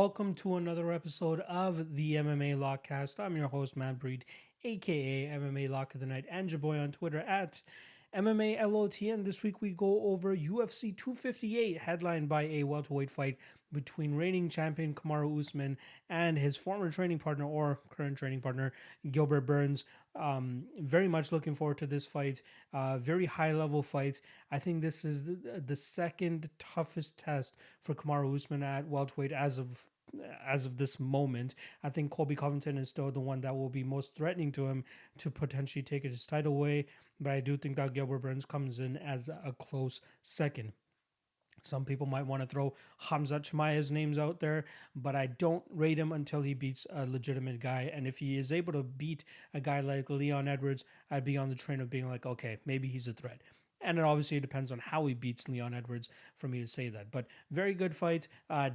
Welcome to another episode of the MMA Lockcast. I'm your host, Matt Breed, aka MMA Lock of the Night, and your boy on Twitter at MMALOTN. This week we go over UFC 258, headlined by a welterweight fight between reigning champion Kamaru Usman and his former training partner or current training partner, Gilbert Burns. Very much looking forward to this fight. Very high level fight. I think this is the second toughest test for Kamaru Usman at welterweight as of this moment. I think Colby Covington is still the one that will be most threatening to him to potentially take his title away, but I do think that Gilbert Burns comes in as a close second. Some people might want to throw Hamza Chimaev's names out there, but I don't rate him until he beats a legitimate guy. And if he is able to beat a guy like Leon Edwards, I'd be on the train of being like, okay, maybe he's a threat. And it obviously depends on how he beats Leon Edwards for me to say that. But very good fight.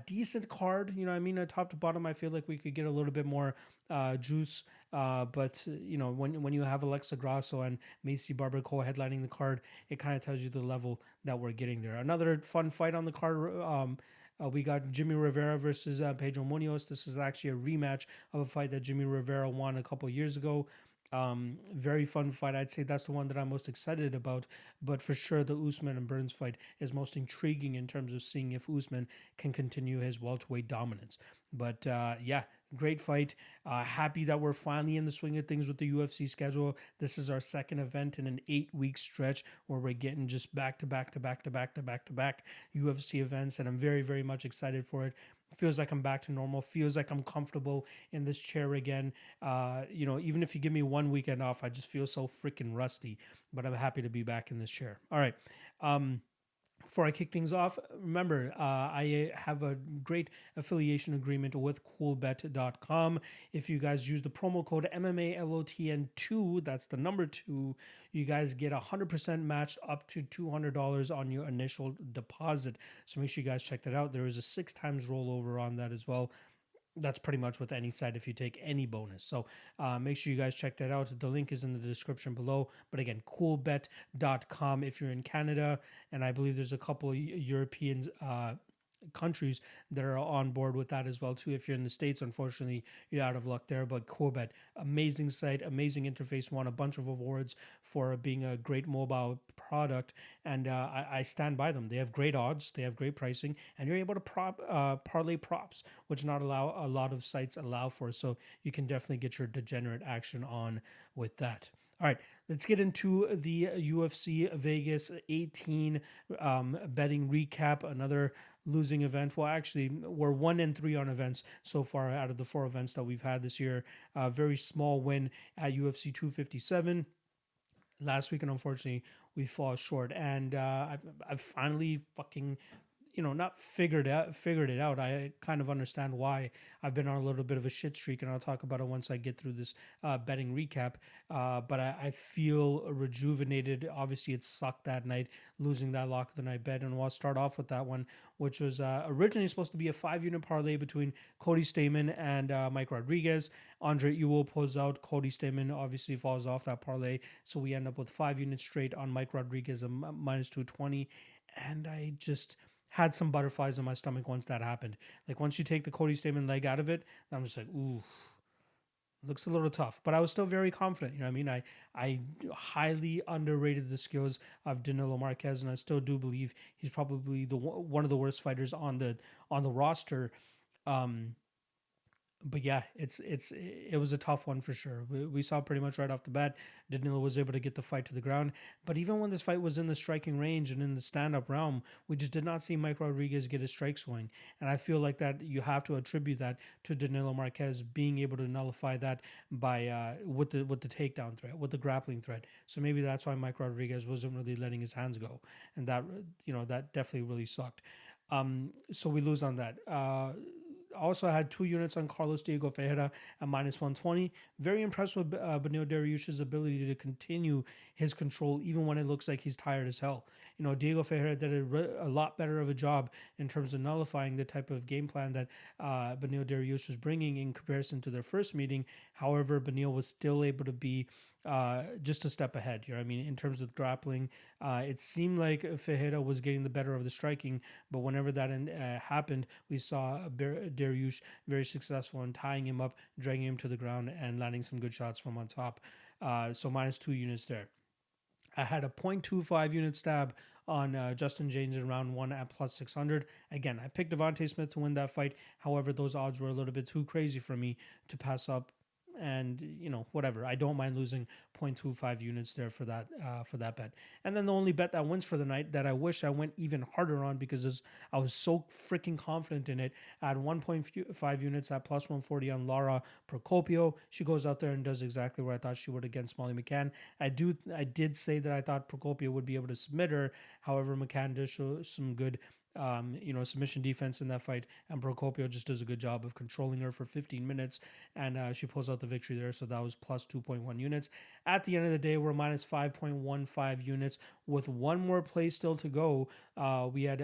Decent card. You know what I mean? Top to bottom, I feel like we could get a little bit more juice. But, you know, when you have Alexa Grasso and Maycee Barber co-headlining the card, it kind of tells you the level that we're getting there. Another fun fight on the card. We got Jimmy Rivera versus Pedro Munoz. This is actually a rematch of a fight that Jimmy Rivera won a couple years ago. Very fun fight. I'd say that's the one that I'm most excited about, but for sure the Usman and Burns fight is most intriguing in terms of seeing if Usman can continue his welterweight dominance. But yeah, great fight. Happy that we're finally in the swing of things with the UFC schedule. This is our second event in an 8-week stretch where we're getting just back to back UFC events, and I'm very, very much excited for it. Feels like I'm back to normal. Feels like I'm comfortable in this chair again. Even if you give me one weekend off, I just feel so freaking rusty. But I'm happy to be back in this chair. All right. Before I kick things off, remember, I have a great affiliation agreement with Coolbet.com. If you guys use the promo code MMALOTN2, that's the number 2, you guys get 100% matched up to $200 on your initial deposit. So make sure you guys check that out. There is a 6 times rollover on that as well. That's pretty much with any site if you take any bonus. So make sure you guys check that out. The link is in the description below. But again, coolbet.com if you're in Canada. And I believe there's a couple of European countries that are on board with that as well too. If you're in the States, unfortunately, you're out of luck there. But Coolbet, amazing site, amazing interface, won a bunch of awards for being a great mobile product, and I stand by them. They have great odds, they have great pricing, and you're able to parlay props, which not a lot of sites allow for. So you can definitely get your degenerate action on with that. All right, let's get into the UFC Vegas 18 betting recap. Another losing event. Well, actually, we're 1-3 on events so far out of the 4 events that we've had this year. Very small win at UFC 257. Last weekend, unfortunately, we fall short, and I've finally fucking not figured it out. I kind of understand why I've been on a little bit of a shit streak, and I'll talk about it once I get through this betting recap. But I feel rejuvenated. Obviously, it sucked that night, losing that lock of the night bet, and I'll start off with that one, which was originally supposed to be a 5-unit parlay between Cody Stamann and Mike Rodriguez. Andre Ewell pulls out. Cody Stamann obviously falls off that parlay, so we end up with 5 units straight on Mike Rodriguez, a minus 220, and I just had some butterflies in my stomach once that happened. Like once you take the Cody Stamann leg out of it, I'm just like, ooh, looks a little tough. But I was still very confident. You know what I mean? I highly underrated the skills of Danilo Marquez, and I still do believe he's probably one of the worst fighters on the roster. But yeah, it was a tough one for sure. We saw pretty much right off the bat, Danilo was able to get the fight to the ground. But even when this fight was in the striking range and in the stand-up realm, we just did not see Mike Rodriguez get his strike swing. And I feel like that you have to attribute that to Danilo Marquez being able to nullify that by with the takedown threat, with the grappling threat. So maybe that's why Mike Rodriguez wasn't really letting his hands go, and that that definitely really sucked. So we lose on that. Also had 2 units on Carlos Dhiego Ferreira at minus 120. Very impressed with Beneil Dariush's ability to continue his control even when it looks like he's tired as hell. Dhiego Ferreira did a lot better of a job in terms of nullifying the type of game plan that Beneil Dariush was bringing in comparison to their first meeting. However, Beneil was still able to be just a step ahead here. I mean, in terms of grappling, it seemed like Ferreira was getting the better of the striking, but whenever that happened, we saw Dariush very successful in tying him up, dragging him to the ground, and landing some good shots from on top. So -2 units there. I had a 0.25 unit stab on Justin James in round 1 at +600. Again, I picked Devontae Smith to win that fight. However, those odds were a little bit too crazy for me to pass up. And whatever. I don't mind losing 0.25 units there for that bet. And then the only bet that wins for the night that I wish I went even harder on because I was so freaking confident in it. I had 1.5 units at +140 on Lara Procopio. She goes out there and does exactly what I thought she would against Molly McCann. I did say that I thought Procopio would be able to submit her. However, McCann does show some good submission defense in that fight, and Procopio just does a good job of controlling her for 15 minutes, and she pulls out the victory there. So that was +2.1 units. At the end of the day, we're -5.15 units with one more play still to go. We had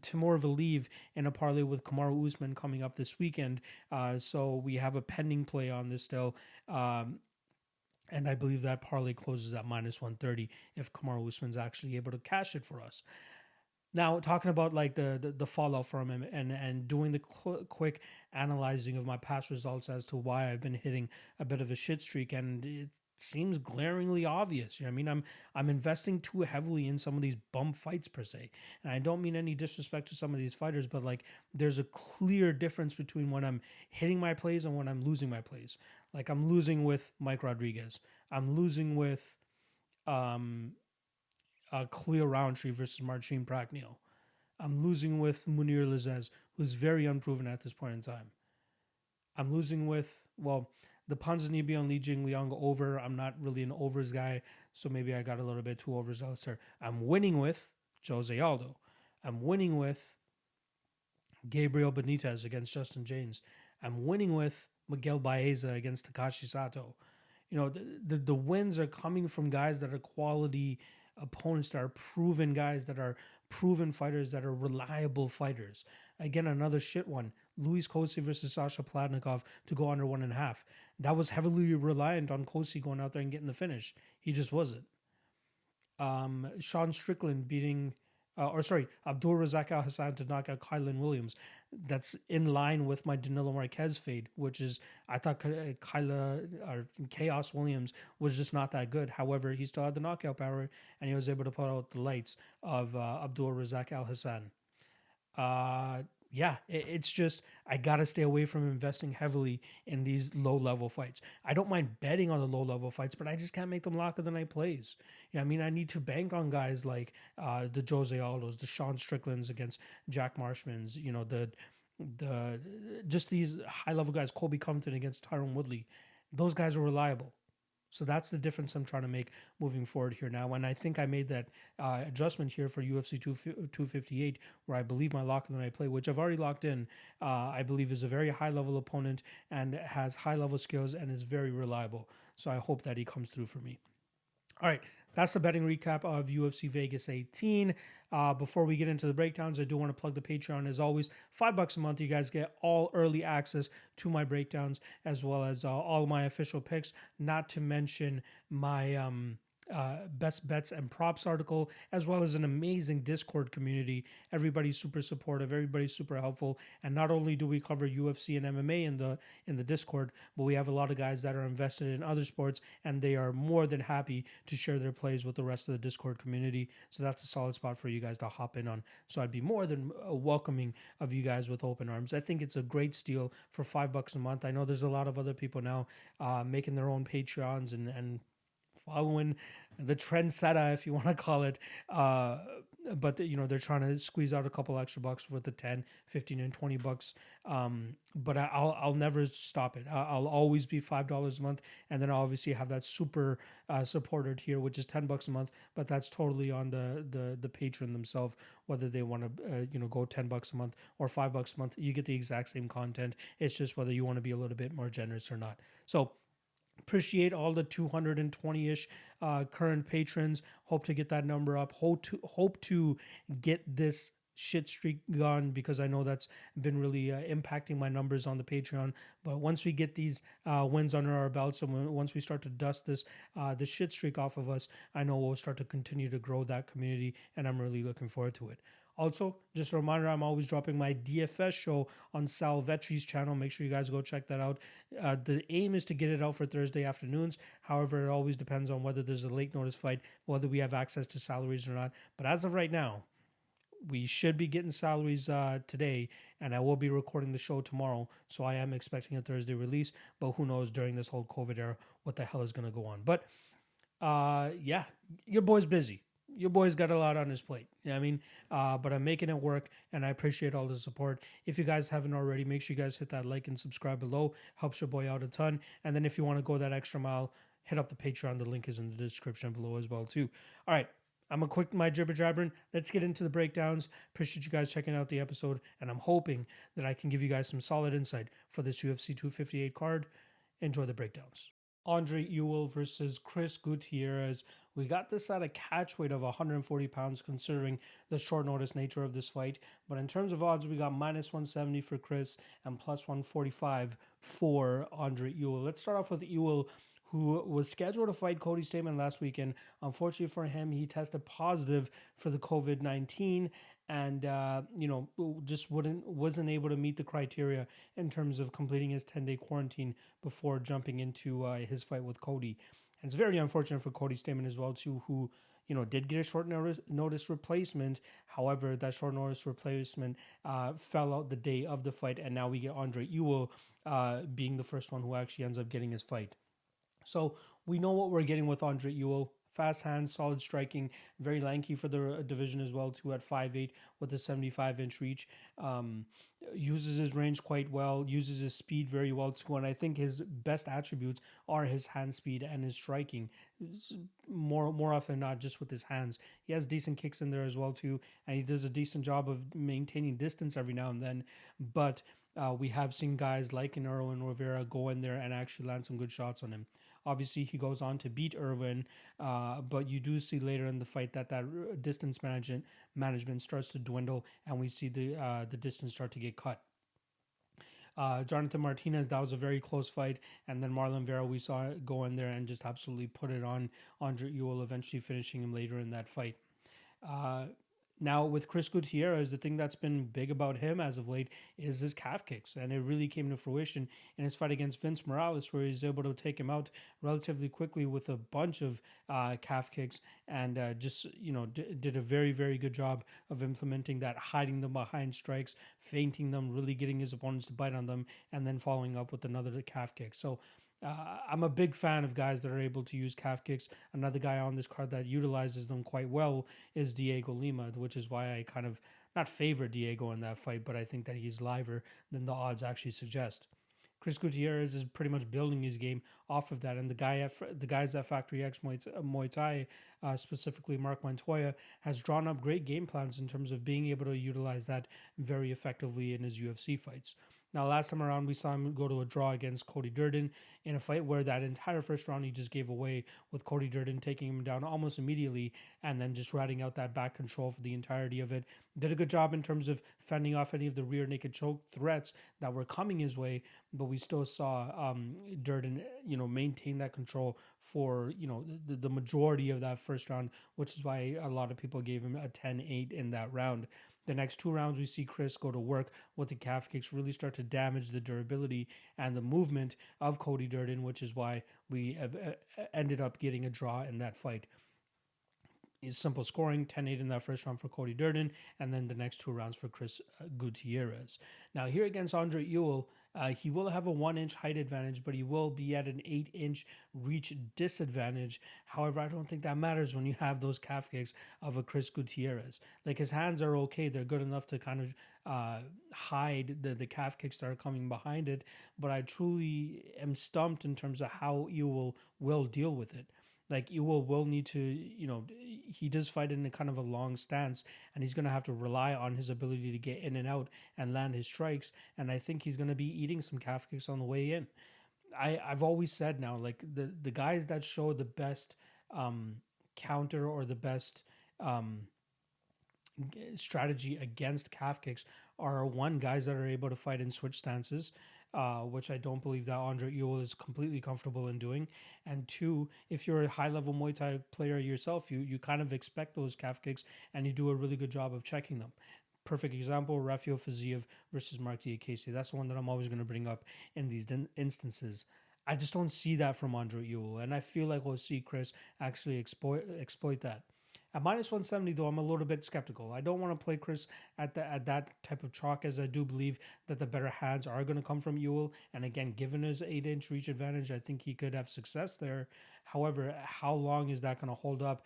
Timur Valiyev in a parlay with Kamaru Usman coming up this weekend, so we have a pending play on this still. And I believe that parlay closes at -130 if Kamaru Usman's actually able to cash it for us. Now, talking about like the fallout from him and doing the quick analyzing of my past results as to why I've been hitting a bit of a shit streak, and it seems glaringly obvious. I mean, I'm investing too heavily in some of these bum fights per se, and I don't mean any disrespect to some of these fighters, but like there's a clear difference between when I'm hitting my plays and when I'm losing my plays. Like I'm losing with Mike Rodriguez, I'm losing with Cleo Roundtree versus Marcin Prachnio. I'm losing with Munir Lizez, who's very unproven at this point in time. I'm losing with, the Ponzinibbio and Li Jingliang over. I'm not really an overs guy, so maybe I got a little bit too overzealous there. I'm winning with Jose Aldo. I'm winning with Gabriel Benitez against Justin James. I'm winning with Miguel Baeza against Takashi Sato. The wins are coming from guys that are quality opponents, that are proven guys, that are proven fighters, that are reliable fighters. Again, another shit one. Luis Kosi versus Sasha Platnikov to go under 1.5. That was heavily reliant on Kosi going out there and getting the finish. He just wasn't. Sean Strickland beating, Abdul Razak Al Hassan to knock out Kylan Williams. That's in line with my Danilo Marquez fade, which is, I thought Chaos Williams was just not that good. However, he still had the knockout power, and he was able to put out the lights of Abdul Razak Al Hassan. It's just, I got to stay away from investing heavily in these low-level fights. I don't mind betting on the low-level fights, but I just can't make them lock of the night plays. I need to bank on guys like the Jose Aldos, the Sean Stricklands against Jack Marshmans, just these high-level guys, Colby Covington against Tyron Woodley. Those guys are reliable. So that's the difference I'm trying to make moving forward here now. And I think I made that adjustment here for UFC 258, where I believe my lock of the night play, which I've already locked in, I believe is a very high-level opponent and has high-level skills and is very reliable. So I hope that he comes through for me. All right, that's the betting recap of UFC Vegas 18. Before we get into the breakdowns, I do want to plug the Patreon. As always, $5 a month, you guys get all early access to my breakdowns, as well as all my official picks, not to mention my best bets and props article, as well as an amazing Discord community. Everybody's super supportive, everybody's super helpful, and not only do we cover UFC and MMA in the Discord, but we have a lot of guys that are invested in other sports, and they are more than happy to share their plays with the rest of the Discord community. So that's a solid spot for you guys to hop in on. So I'd be more than welcoming of you guys with open arms. I think it's a great steal for $5 a month. I know there's a lot of other people now making their own Patreons and following the trendsetter, if you want to call it, but they're trying to squeeze out a couple extra bucks with the 10, 15, and $20. But I'll never stop it. I'll always be $5 a month, and then I'll obviously have that super supporter tier, which is $10 a month. But that's totally on the patron themselves, whether they want to go $10 a month or $5 a month. You get the exact same content. It's just whether you want to be a little bit more generous or not. So appreciate all the 220-ish current patrons. Hope to get that number up. Hope to get this shit streak gone, because I know that's been really impacting my numbers on the Patreon. But once we get these wins under our belts, and once we start to dust this shit streak off of us, I know we'll start to continue to grow that community, and I'm really looking forward to it. Also, just a reminder, I'm always dropping my DFS show on Sal Vetri's channel. Make sure you guys go check that out. The aim is to get it out for Thursday afternoons. However, it always depends on whether there's a late notice fight, whether we have access to salaries or not. But as of right now, we should be getting salaries today, and I will be recording the show tomorrow. So I am expecting a Thursday release, but who knows during this whole COVID era what the hell is going to go on. But yeah, your boy's busy. Your boy's got a lot on his plate. You know what I mean? But I'm making it work, and I appreciate all the support. If you guys haven't already, make sure you guys hit that like and subscribe below. Helps your boy out a ton. And then if you want to go that extra mile, hit up the Patreon. The link is in the description below as well, too. All right. I'm going to quit my jibber jabbering. Let's get into the breakdowns. Appreciate you guys checking out the episode, and I'm hoping that I can give you guys some solid insight for this UFC 258 card. Enjoy the breakdowns. Andre Ewell versus Chris Gutierrez. We got this at a catch weight of 140 pounds, considering the short notice nature of this fight. But in terms of odds, we got minus 170 for Chris and plus 145 for Andre Ewell. Let's start off with Ewell, who was scheduled to fight Cody Stamann last weekend. Unfortunately for him, he tested positive for the COVID-19 and just wasn't able to meet the criteria in terms of completing his 10-day quarantine before jumping into his fight with Cody. And it's very unfortunate for Cody Stamann as well too, who did get a short notice replacement. However, that short notice replacement fell out the day of the fight, and now we get Andre Ewell being the first one who actually ends up getting his fight. So we know what we're getting with Andre Ewell. Fast hands, solid striking, very lanky for the division as well too at 5'8" with a 75-inch reach. Uses his range quite well, uses his speed very well too, and I think his best attributes are his hand speed and his striking. More often than not, just with his hands. He has decent kicks in there as well too, and he does a decent job of maintaining distance every now and then. But we have seen guys like Kamaru and Rivera go in there and actually land some good shots on him. Obviously, he goes on to beat Irwin, but you do see later in the fight that distance management starts to dwindle, and we see the distance start to get cut. Jonathan Martinez, that was a very close fight, and then Marlon Vera, we saw go in there and just absolutely put it on Andre Ewell, eventually finishing him later in that fight. Now, with Chris Gutierrez, the thing that's been big about him as of late is his calf kicks, and it really came to fruition in his fight against Vince Morales, where he's able to take him out relatively quickly with a bunch of calf kicks, and did a very, very good job of implementing that, hiding them behind strikes, feinting them, really getting his opponents to bite on them, and then following up with another calf kick. So I'm a big fan of guys that are able to use calf kicks. Another guy on this card that utilizes them quite well is Dhiego Lima, which is why I kind of not favor Dhiego in that fight, but I think that he's liver than the odds actually suggest. Chris Gutierrez is pretty much building his game off of that, and the guys at Factory X Muay Thai, specifically Mark Montoya, has drawn up great game plans in terms of being able to utilize that very effectively in his UFC fights. Now, last time around, we saw him go to a draw against Cody Durden in a fight where that entire first round he just gave away, with Cody Durden taking him down almost immediately and then just riding out that back control for the entirety of it. Did a good job in terms of fending off any of the rear naked choke threats that were coming his way, but we still saw Durden, maintain that control for, the majority of that first round, which is why a lot of people gave him a 10-8 in that round. The next two rounds, we see Chris go to work with the calf kicks, really start to damage the durability and the movement of Cody Durden, which is why we have ended up getting a draw in that fight. It's simple scoring, 10-8 in that first round for Cody Durden, and then the next two rounds for Chris Gutierrez. Now, here against Andre Ewell, he will have a 1-inch height advantage, but he will be at an 8-inch reach disadvantage. However, I don't think that matters when you have those calf kicks of a Chris Gutierrez. Like, his hands are okay. They're good enough to kind of hide the calf kicks that are coming behind it, but I truly am stumped in terms of how Ewell will deal with it. Like, Ewell will need to, he does fight in a kind of a long stance, and he's going to have to rely on his ability to get in and out and land his strikes, and I think he's going to be eating some calf kicks on the way in. I've always said now, like, the guys that show the best counter or the best strategy against calf kicks are one, guys that are able to fight in switch stances, which I don't believe that Andre Ewell is completely comfortable in doing. And two, if you're a high level Muay Thai player yourself, you kind of expect those calf kicks and you do a really good job of checking them. Perfect example, Rafael Fiziev versus Mark Diakese. That's the one that I'm always going to bring up in these instances. I just don't see that from Andre Ewell, and I feel like we'll see Chris actually exploit that. At -170, though, I'm a little bit skeptical. I don't want to play Chris at that type of chalk, as I do believe that the better hands are going to come from Ewell. And again, given his 8-inch reach advantage, I think he could have success there. However, how long is that going to hold up?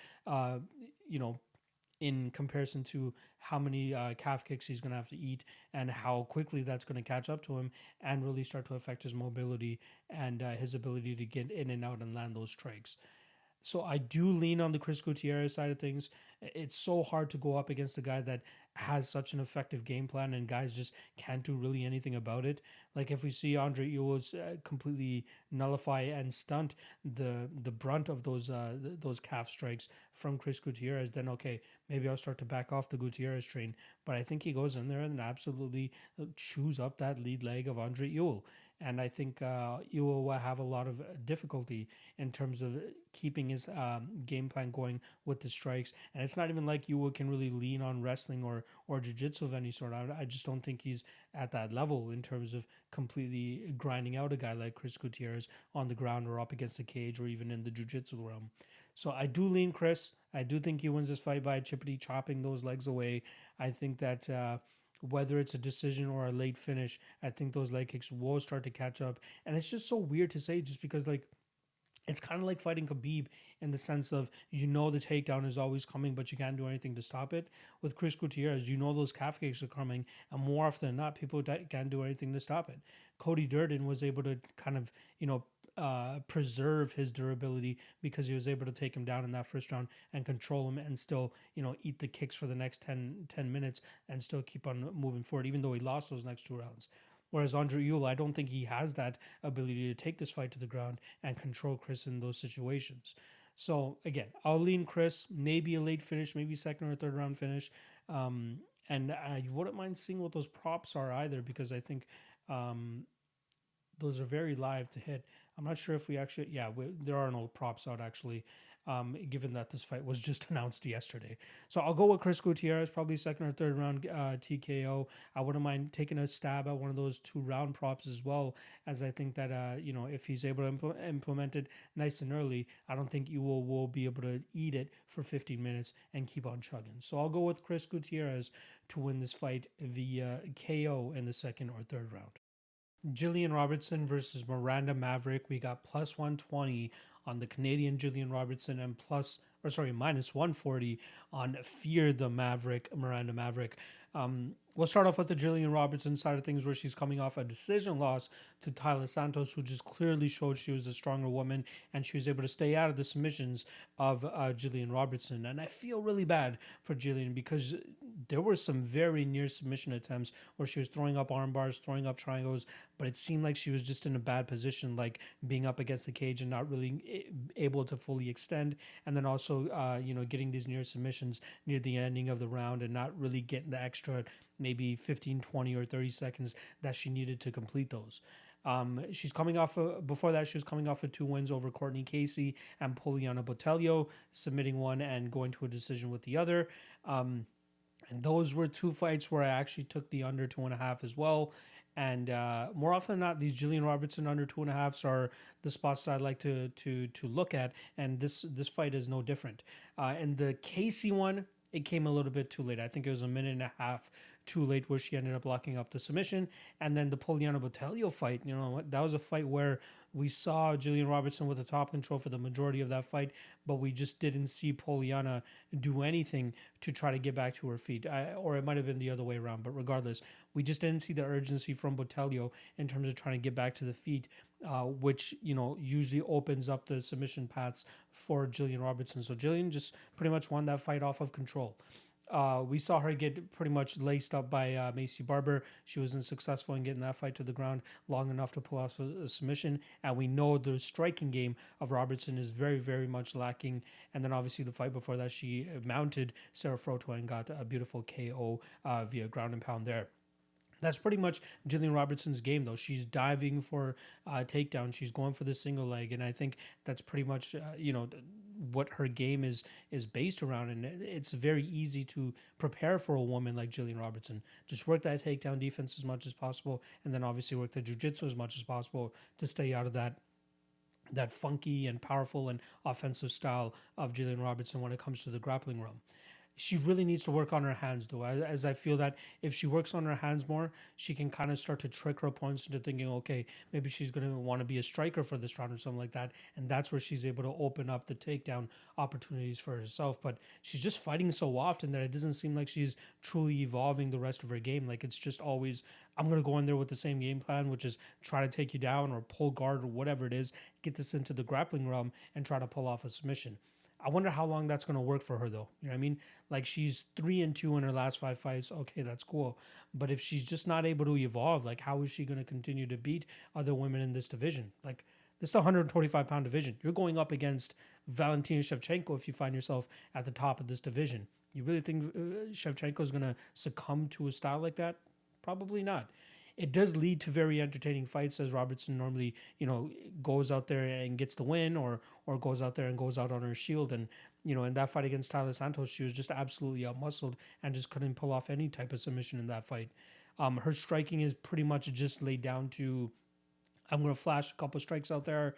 You know, in comparison to how many calf kicks he's going to have to eat and how quickly that's going to catch up to him and really start to affect his mobility and his ability to get in and out and land those strikes. So I do lean on the Chris Gutierrez side of things. It's so hard to go up against a guy that has such an effective game plan and guys just can't do really anything about it. Like if we see Andre Ewell completely nullify and stunt the brunt of those calf strikes from Chris Gutierrez, then okay, maybe I'll start to back off the Gutierrez train. But I think he goes in there and absolutely chews up that lead leg of Andre Ewell. And I think Ewell will have a lot of difficulty in terms of keeping his game plan going with the strikes. And it's not even like Ewell can really lean on wrestling or jiu-jitsu of any sort. I just don't think he's at that level in terms of completely grinding out a guy like Chris Gutierrez on the ground or up against the cage or even in the jiu-jitsu realm. So I do lean Chris. I do think he wins this fight by chippity chopping those legs away. I think that whether it's a decision or a late finish, I think those leg kicks will start to catch up. And it's just so weird to say just because like it's kind of like fighting Khabib in the sense of the takedown is always coming, but you can't do anything to stop it. With Chris Gutierrez, those calf kicks are coming, and more often than not, people can't do anything to stop it. Cody Durden was able to kind of, preserve his durability because he was able to take him down in that first round and control him and still, eat the kicks for the next 10 minutes and still keep on moving forward, even though he lost those next 2 rounds. Whereas Andre Ewell, I don't think he has that ability to take this fight to the ground and control Chris in those situations. So again, I'll lean Chris, maybe a late finish, maybe second or third round finish. And I wouldn't mind seeing what those props are either, because I think those are very live to hit. I'm not sure if we actually, there are no props out actually, given that this fight was just announced yesterday. So I'll go with Chris Gutierrez, probably second or third round TKO. I wouldn't mind taking a stab at one of those 2-round props as well, as I think that, if he's able to implement it nice and early, I don't think Ewell will be able to eat it for 15 minutes and keep on chugging. So I'll go with Chris Gutierrez to win this fight via KO in the second or third round. Gillian Robertson versus Miranda Maverick. We got +120 on the Canadian Gillian Robertson and -140 on Fear the Maverick, Miranda Maverick. We'll start off with the Gillian Robertson side of things, where she's coming off a decision loss to Tyler Santos, who just clearly showed she was a stronger woman, and she was able to stay out of the submissions of Gillian Robertson. And I feel really bad for Gillian because there were some very near submission attempts where she was throwing up arm bars, throwing up triangles, but it seemed like she was just in a bad position, like being up against the cage and not really able to fully extend. And then also, getting these near submissions near the ending of the round and not really getting the extra maybe 15, 20, or 30 seconds that she needed to complete those. She's coming off before that, she was coming off of 2 wins over Courtney Casey and Polyana Botelho, submitting one and going to a decision with the other. And those were 2 fights where I actually took the under 2.5 as well. And more often than not, these Gillian Robertson under 2.5s are the spots that I like to look at. And this fight is no different. And the Casey one, it came a little bit too late. I think it was a minute and a half too late where she ended up locking up the submission. And then the Polyana Botelho fight, that was a fight where we saw Gillian Robertson with the top control for the majority of that fight, but we just didn't see Polyana do anything to try to get back to her feet. Or it might have been the other way around, but regardless, we just didn't see the urgency from Botelho in terms of trying to get back to the feet, which, usually opens up the submission paths for Gillian Robertson. So Gillian just pretty much won that fight off of control. We saw her get pretty much laced up by Maycee Barber. She wasn't successful in getting that fight to the ground long enough to pull off a submission. And we know the striking game of Robertson is very, very much lacking. And then obviously the fight before that, she mounted Sarah Froto and got a beautiful KO via ground and pound there. That's pretty much Gillian Robertson's game, though. She's diving for takedown. She's going for the single leg, and I think that's pretty much what her game is based around. And it's very easy to prepare for a woman like Gillian Robertson. Just work that takedown defense as much as possible, and then obviously work the jiu-jitsu as much as possible to stay out of that funky and powerful and offensive style of Gillian Robertson when it comes to the grappling realm. She really needs to work on her hands, though, as I feel that if she works on her hands more, she can kind of start to trick her opponents into thinking, okay, maybe she's going to want to be a striker for this round or something like that. And that's where she's able to open up the takedown opportunities for herself. But she's just fighting so often that it doesn't seem like she's truly evolving the rest of her game. Like, it's just always, I'm going to go in there with the same game plan, which is try to take you down or pull guard or whatever it is, get this into the grappling realm and try to pull off a submission. I wonder how long that's going to work for her, though. You know what I mean? Like, she's 3-2 in her last 5 fights. Okay, that's cool. But if she's just not able to evolve, like, how is she going to continue to beat other women in this division? Like, this is a 125-pound division. You're going up against Valentina Shevchenko if you find yourself at the top of this division. You really think Shevchenko is going to succumb to a style like that? Probably not. It does lead to very entertaining fights, as Robertson normally, goes out there and gets the win, or goes out there and goes out on her shield. And, in that fight against Tyler Santos, she was just absolutely outmuscled and just couldn't pull off any type of submission in that fight. Her striking is pretty much just laid down to, I'm going to flash a couple strikes out there,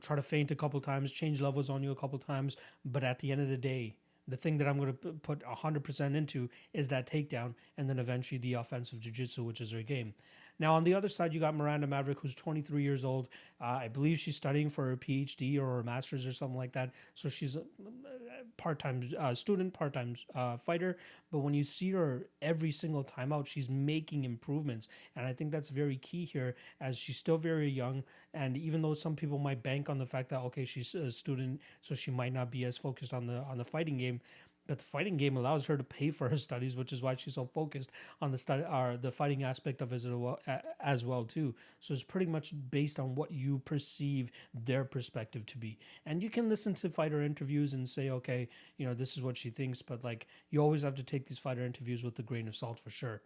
try to feint a couple times, change levels on you a couple times. But at the end of the day, the thing that I'm going to put 100% into is that takedown, and then eventually the offensive jiu-jitsu, which is her game. Now, on the other side, you got Miranda Maverick, who's 23 years old. I believe she's studying for her PhD or her master's or something like that. So she's a part-time student, part-time fighter. But when you see her every single time out, she's making improvements. And I think that's very key here, as she's still very young. And even though some people might bank on the fact that, okay, she's a student, so she might not be as focused on the fighting game, but the fighting game allows her to pay for her studies, which is why she's so focused on the fighting aspect of it as well too. So it's pretty much based on what you perceive their perspective to be. And you can listen to fighter interviews and say, okay, this is what she thinks, but like, you always have to take these fighter interviews with a grain of salt for sure.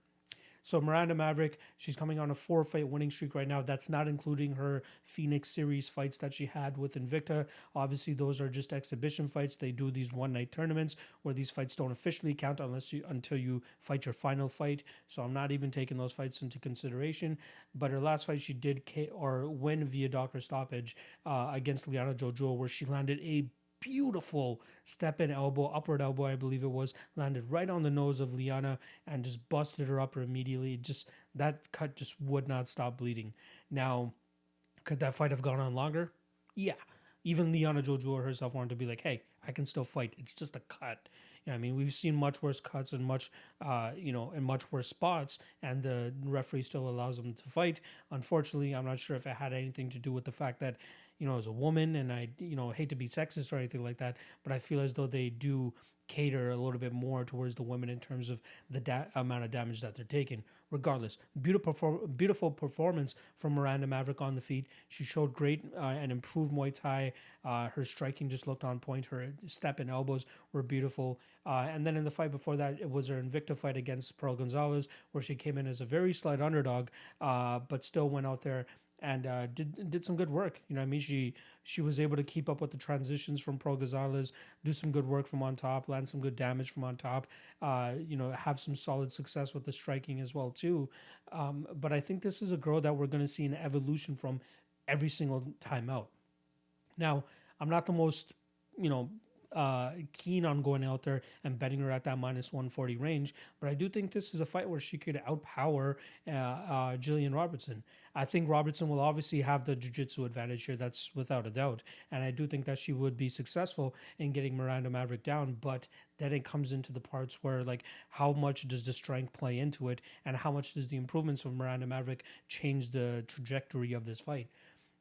So Miranda Maverick, she's coming on a 4-fight winning streak right now. That's not including her Phoenix Series fights that she had with Invicta. Obviously, those are just exhibition fights. They do these one-night tournaments where these fights don't officially count until you fight your final fight. So I'm not even taking those fights into consideration. But her last fight, she did win via doctor stoppage against Liana Jojo, where she landed a beautiful step-in elbow, upward elbow, I believe it was, landed right on the nose of Liana and just busted her upper immediately. Just that cut just would not stop bleeding. Now, could that fight have gone on longer? Yeah. Even Liana Jojo herself wanted to be like, hey, I can still fight. It's just a cut. We've seen much worse cuts and much worse spots, and the referee still allows them to fight. Unfortunately, I'm not sure if it had anything to do with the fact that, as a woman, and I, hate to be sexist or anything like that, but I feel as though they do cater a little bit more towards the women in terms of the amount of damage that they're taking. Regardless, beautiful performance from Miranda Maverick on the feet. She showed great and improved Muay Thai. Her striking just looked on point. Her step and elbows were beautiful. And then in the fight before that, it was her Invicta fight against Pearl Gonzalez, where she came in as a very slight underdog, but still went out there and did some good work. She was able to keep up with the transitions from Pro Gonzalez, do some good work from on top, land some good damage from on top, have some solid success with the striking as well too. But I think this is a girl that we're going to see an evolution from every single time out. Now, I'm not the most, keen on going out there and betting her at that minus 140 range, but I do think this is a fight where she could outpower Gillian Robertson. I think Robertson will obviously have the jiu-jitsu advantage here, that's without a doubt, and I do think that she would be successful in getting Miranda Maverick down, but then it comes into the parts where, like, how much does the strength play into it, and how much does the improvements of Miranda Maverick change the trajectory of this fight?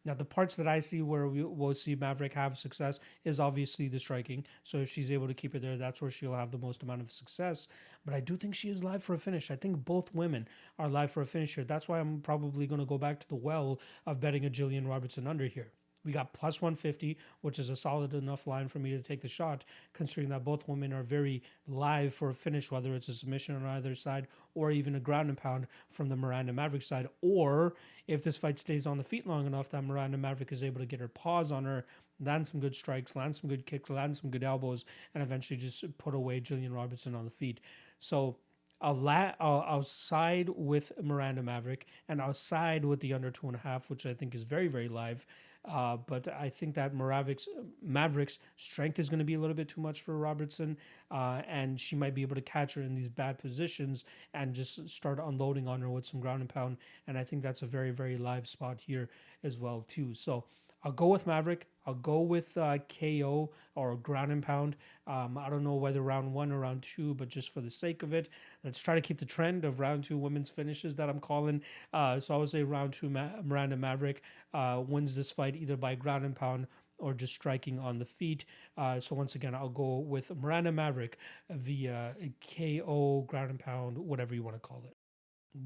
Now, the parts that I see where we'll see Maverick have success is obviously the striking. So if she's able to keep it there, that's where she'll have the most amount of success. But I do think she is live for a finish. I think both women are live for a finish here. That's why I'm probably going to go back to the well of betting a Gillian Robertson under here. We got plus 150, which is a solid enough line for me to take the shot, considering that both women are very live for a finish, whether it's a submission on either side or even a ground and pound from the Miranda Maverick side. Or if this fight stays on the feet long enough that Miranda Maverick is able to get her paws on her, land some good strikes, land some good kicks, land some good elbows, and eventually just put away Gillian Robertson on the feet. So I'll side with Miranda Maverick, and I'll side with the under 2.5, which I think is very, very live. But I think that Maverick's strength is going to be a little bit too much for Robertson, and she might be able to catch her in these bad positions and just start unloading on her with some ground and pound. And I think that's a very, very live spot here as well too. So I'll go with Maverick. I'll go with KO or ground and pound. I don't know whether round 1 or round 2, but just for the sake of it, let's try to keep the trend of round 2 women's finishes that I'm calling. So I would say round 2, Miranda Maverick wins this fight either by ground and pound or just striking on the feet. So once again, I'll go with Miranda Maverick via KO, ground and pound, whatever you want to call it.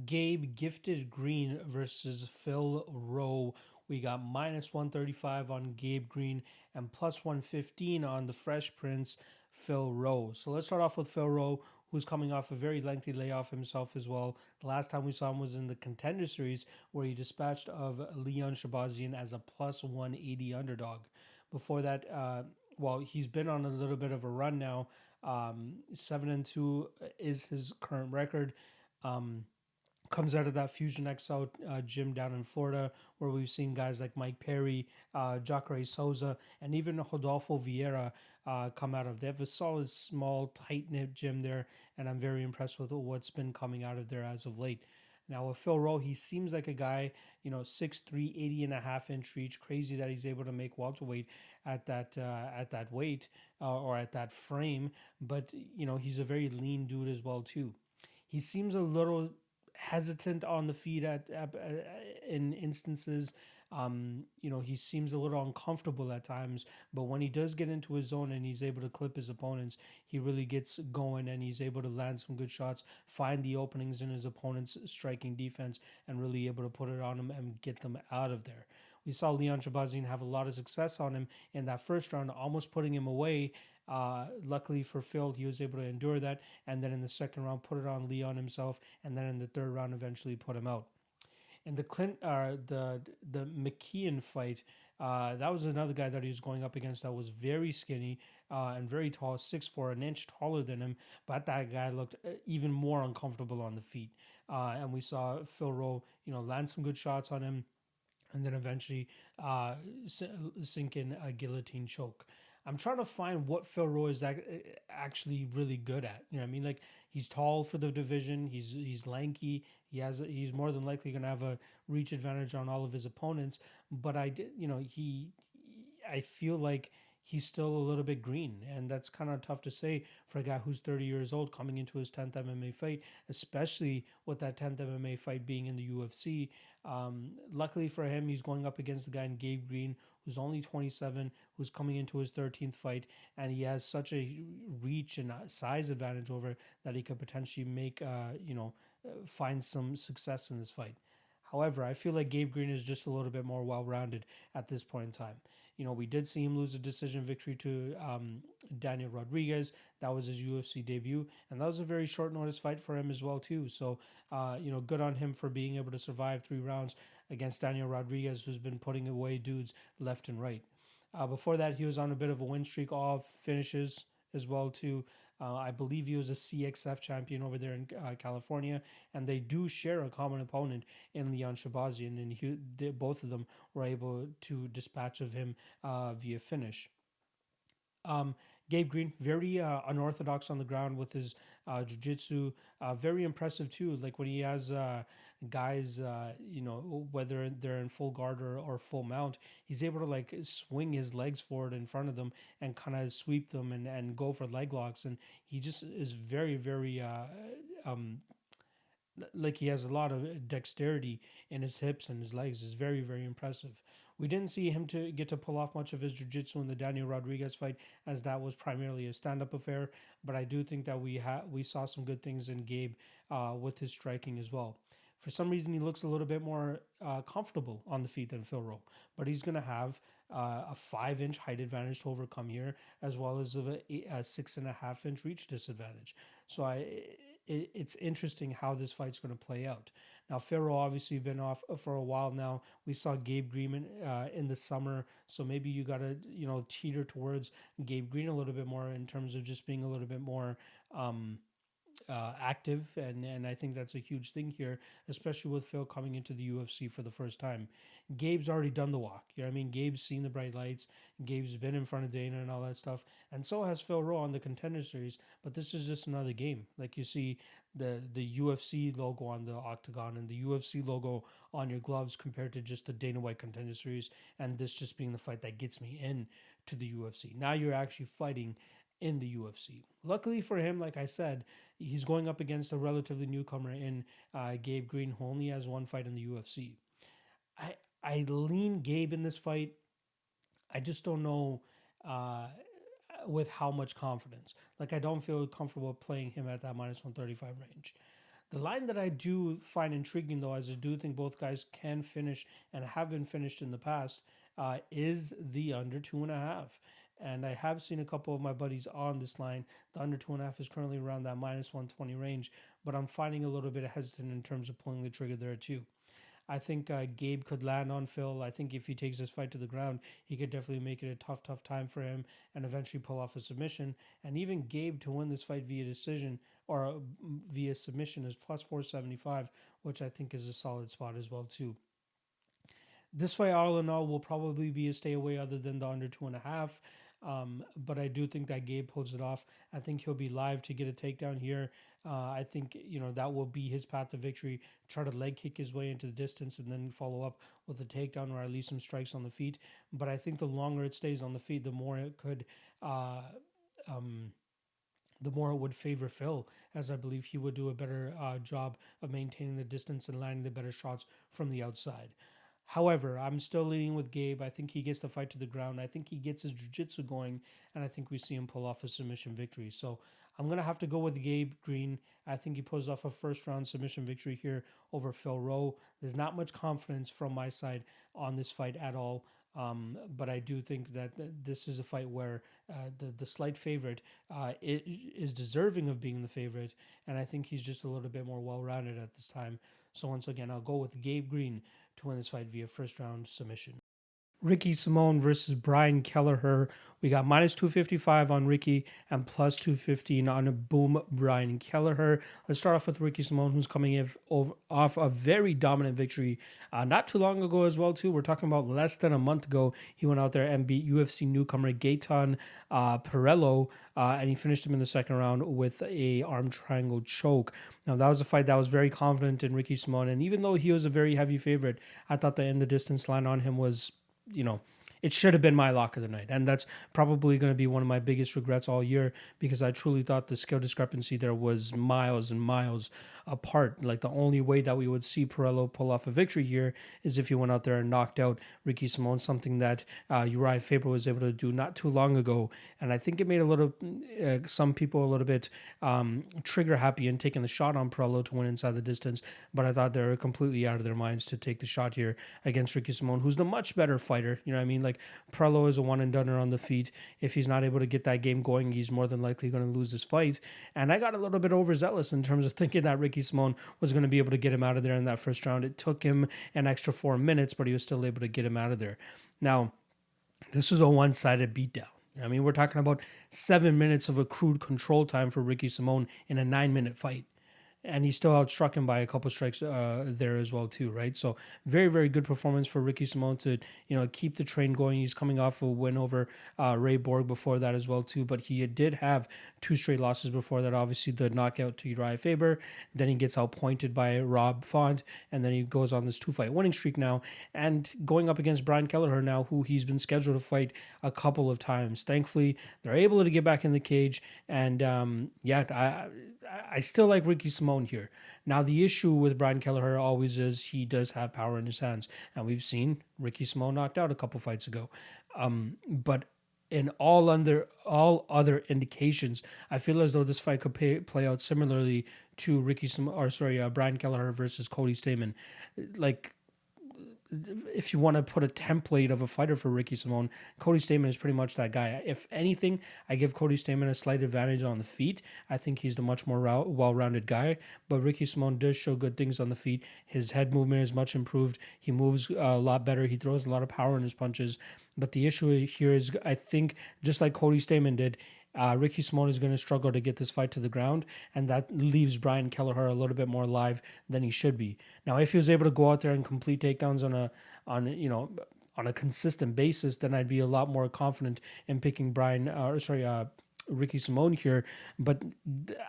Gabe Gifted Green versus Phil Rowe. We got minus 135 on Gabe Green and plus 115 on the Fresh Prince, Phil Rowe. So let's start off with Phil Rowe, who's coming off a very lengthy layoff himself as well. The last time we saw him was in the Contender Series, where he dispatched of Leon Shabazian as a plus 180 underdog. Before that, he's been on a little bit of a run now. 7-2 is his current record. Comes out of that Fusion XL gym down in Florida, where we've seen guys like Mike Perry, Jacare Souza, and even Rodolfo Vieira come out of. They have a solid, small, tight-knit gym there, and I'm very impressed with what's been coming out of there as of late. Now, with Phil Rowe, he seems like a guy, 6'3", 80.5-inch reach. Crazy that he's able to make welterweight at that weight or at that frame. But, he's a very lean dude as well, too. He seems a little hesitant on the feet in instances. He seems a little uncomfortable at times, but when he does get into his zone and he's able to clip his opponents, he really gets going and he's able to land some good shots, find the openings in his opponent's striking defense, and really able to put it on him and get them out of there. We saw Leon Shabazian have a lot of success on him in that first round, almost putting him away. Luckily for Phil, he was able to endure that, and then in the second round, put it on Leon himself, and then in the third round, eventually put him out. In the the McKeon fight, that was another guy that he was going up against that was very skinny and very tall, 6'4", an inch taller than him, but that guy looked even more uncomfortable on the feet. And we saw Phil Rowe, land some good shots on him, and then eventually sink in a guillotine choke. I'm trying to find what Phil Rowe is actually really good at. You know what I mean? Like, he's tall for the division. He's lanky. He's more than likely going to have a reach advantage on all of his opponents. But I feel like he's still a little bit green, and that's kind of tough to say for a guy who's 30 years old coming into his 10th MMA fight, especially with that 10th MMA fight being in the UFC. Luckily for him, he's going up against a guy in Gabe Green, who's only 27, who's coming into his 13th fight, and he has such a reach and size advantage over that he could potentially make, find some success in this fight. However, I feel like Gabe Green is just a little bit more well-rounded at this point in time. We did see him lose a decision victory to Daniel Rodriguez. That was his UFC debut, and that was a very short notice fight for him as well too. So, good on him for being able to survive 3 rounds against Daniel Rodriguez, who's been putting away dudes left and right. Before that, he was on a bit of a win streak, all finishes as well too. I believe he was a CXF champion over there in California, and they do share a common opponent in Leon Shabazian, and both of them were able to dispatch of him via finish. Gabe Green, very unorthodox on the ground with his jiu-jitsu, very impressive too. Like when he has guys, whether they're in full guard or full mount, he's able to like swing his legs forward in front of them and kind of sweep them and go for leg locks. And he just is very, very like he has a lot of dexterity in his hips and his legs. Is very, very impressive. We didn't see him to get to pull off much of his jiu-jitsu in the Daniel Rodriguez fight, as that was primarily a stand-up affair. But I do think that we saw some good things in Gabe with his striking as well. For some reason, he looks a little bit more comfortable on the feet than Phil Rowe, but he's going to have a 5-inch height advantage to overcome here, as well as a 6.5-inch reach disadvantage. So it's interesting how this fight's going to play out. Now, Phil Rowe obviously been off for a while now. We saw Gabe Green in the summer, so maybe you got to teeter towards Gabe Green a little bit more in terms of just being a little bit more active, and I think that's a huge thing here, especially with Phil coming into the UFC for the first time. Gabe's already done the walk. You know what I mean? Gabe's seen the bright lights. Gabe's been in front of Dana and all that stuff, and so has Phil Rowe on the Contender Series. But this is just another game. Like, you see the UFC logo on the octagon and the UFC logo on your gloves compared to just the Dana White Contender Series, and this just being the fight that gets me in to the UFC. Now you're actually fighting in the UFC. Luckily for him, like I said, he's going up against a relatively newcomer in Gabe Green, who only has one fight in the UFC. I lean Gabe in this fight. I just don't know with how much confidence. Like, I don't feel comfortable playing him at that minus 135 range. The line that I do find intriguing, though, as I do think both guys can finish and have been finished in the past, is the under 2.5. And I have seen a couple of my buddies on this line. The under 2.5 is currently around that minus 120 range, but I'm finding a little bit hesitant in terms of pulling the trigger there too. I think Gabe could land on Phil. I think if he takes this fight to the ground, he could definitely make it a tough time for him and eventually pull off a submission. And even Gabe to win this fight via decision or via submission is plus 475, which I think is a solid spot as well too. This fight, all in all, will probably be a stay away other than the under 2.5. But I do think that Gabe pulls it off. I think he'll be live to get a takedown here. I think, that will be his path to victory. Try to leg kick his way into the distance and then follow up with a takedown or at least some strikes on the feet. But I think the longer it stays on the feet, the more it could, the more it would favor Phil, as I believe he would do a better job of maintaining the distance and landing the better shots from the outside. However, I'm still leaning with Gabe. I think he gets the fight to the ground. I think he gets his jiu-jitsu going, and I think we see him pull off a submission victory. So I'm going to have to go with Gabe Green. I think he pulls off a first-round submission victory here over Phil Rowe. There's not much confidence from my side on this fight at all, but I do think that this is a fight where the slight favorite is deserving of being the favorite, and I think he's just a little bit more well-rounded at this time. So once again, I'll go with Gabe Green to win this fight via first round submission. Ricky Simon versus Brian Kelleher. We got minus 255 on Ricky and plus 215 on a boom Brian Kelleher. Let's start off with Ricky Simon, who's coming off a very dominant victory not too long ago as well, too. We're talking about less than a month ago. He went out there and beat UFC newcomer Gaetan Perello, and he finished him in the second round with a arm triangle choke. Now, that was a fight that was very confident in Ricky Simon, and even though he was a very heavy favorite, I thought the end the distance line on him was, it should have been my lock of the night. And that's probably going to be one of my biggest regrets all year, because I truly thought the skill discrepancy there was miles and miles apart. Like, the only way that we would see Perello pull off a victory here is if he went out there and knocked out Ricky Simon, something that Uriah Faber was able to do not too long ago. And I think it made some people a little bit trigger happy in taking the shot on Perello to win inside the distance. But I thought they were completely out of their minds to take the shot here against Ricky Simon, who's the much better fighter. You know what I mean? Like, Perello is a one and doneer on the feet. If he's not able to get that game going, he's more than likely going to lose this fight. And I got a little bit overzealous in terms of thinking that Ricky Simon was going to be able to get him out of there in that first round. It took him an extra 4 minutes, but he was still able to get him out of there. Now, this was a one-sided beatdown. I mean, we're talking about 7 minutes of accrued control time for Ricky Simon in a 9-minute fight. And he still outstruck him by a couple strikes there as well too, right? So very, very good performance for Ricky Simon to, keep the train going. He's coming off a win over Ray Borg before that as well too, but he did have 2 straight losses before that. Obviously, the knockout to Uriah Faber. Then he gets outpointed by Rob Font, and then he goes on this 2-fight winning streak now, and going up against Brian Kelleher now, who he's been scheduled to fight a couple of times. Thankfully, they're able to get back in the cage, and I still like Ricky Simone here. Now, the issue with Brian Kelleher always is he does have power in his hands, and we've seen Ricky Simone knocked out a couple fights ago. But in all other indications, I feel as though this fight could play out similarly to Brian Kelleher versus Cody Stamann. Like, if you want to put a template of a fighter for Ricky Simone, Cody Stamann is pretty much that guy. If anything, I give Cody Stamann a slight advantage on the feet. I think he's the much more well-rounded guy. But Ricky Simone does show good things on the feet. His head movement is much improved. He moves a lot better. He throws a lot of power in his punches. But the issue here is, I think, just like Cody Stamann did, Ricky Simone is going to struggle to get this fight to the ground, and that leaves Brian Kelleher a little bit more live than he should be. Now, if he was able to go out there and complete takedowns on a consistent basis, then I'd be a lot more confident in picking Ricky Simone here. But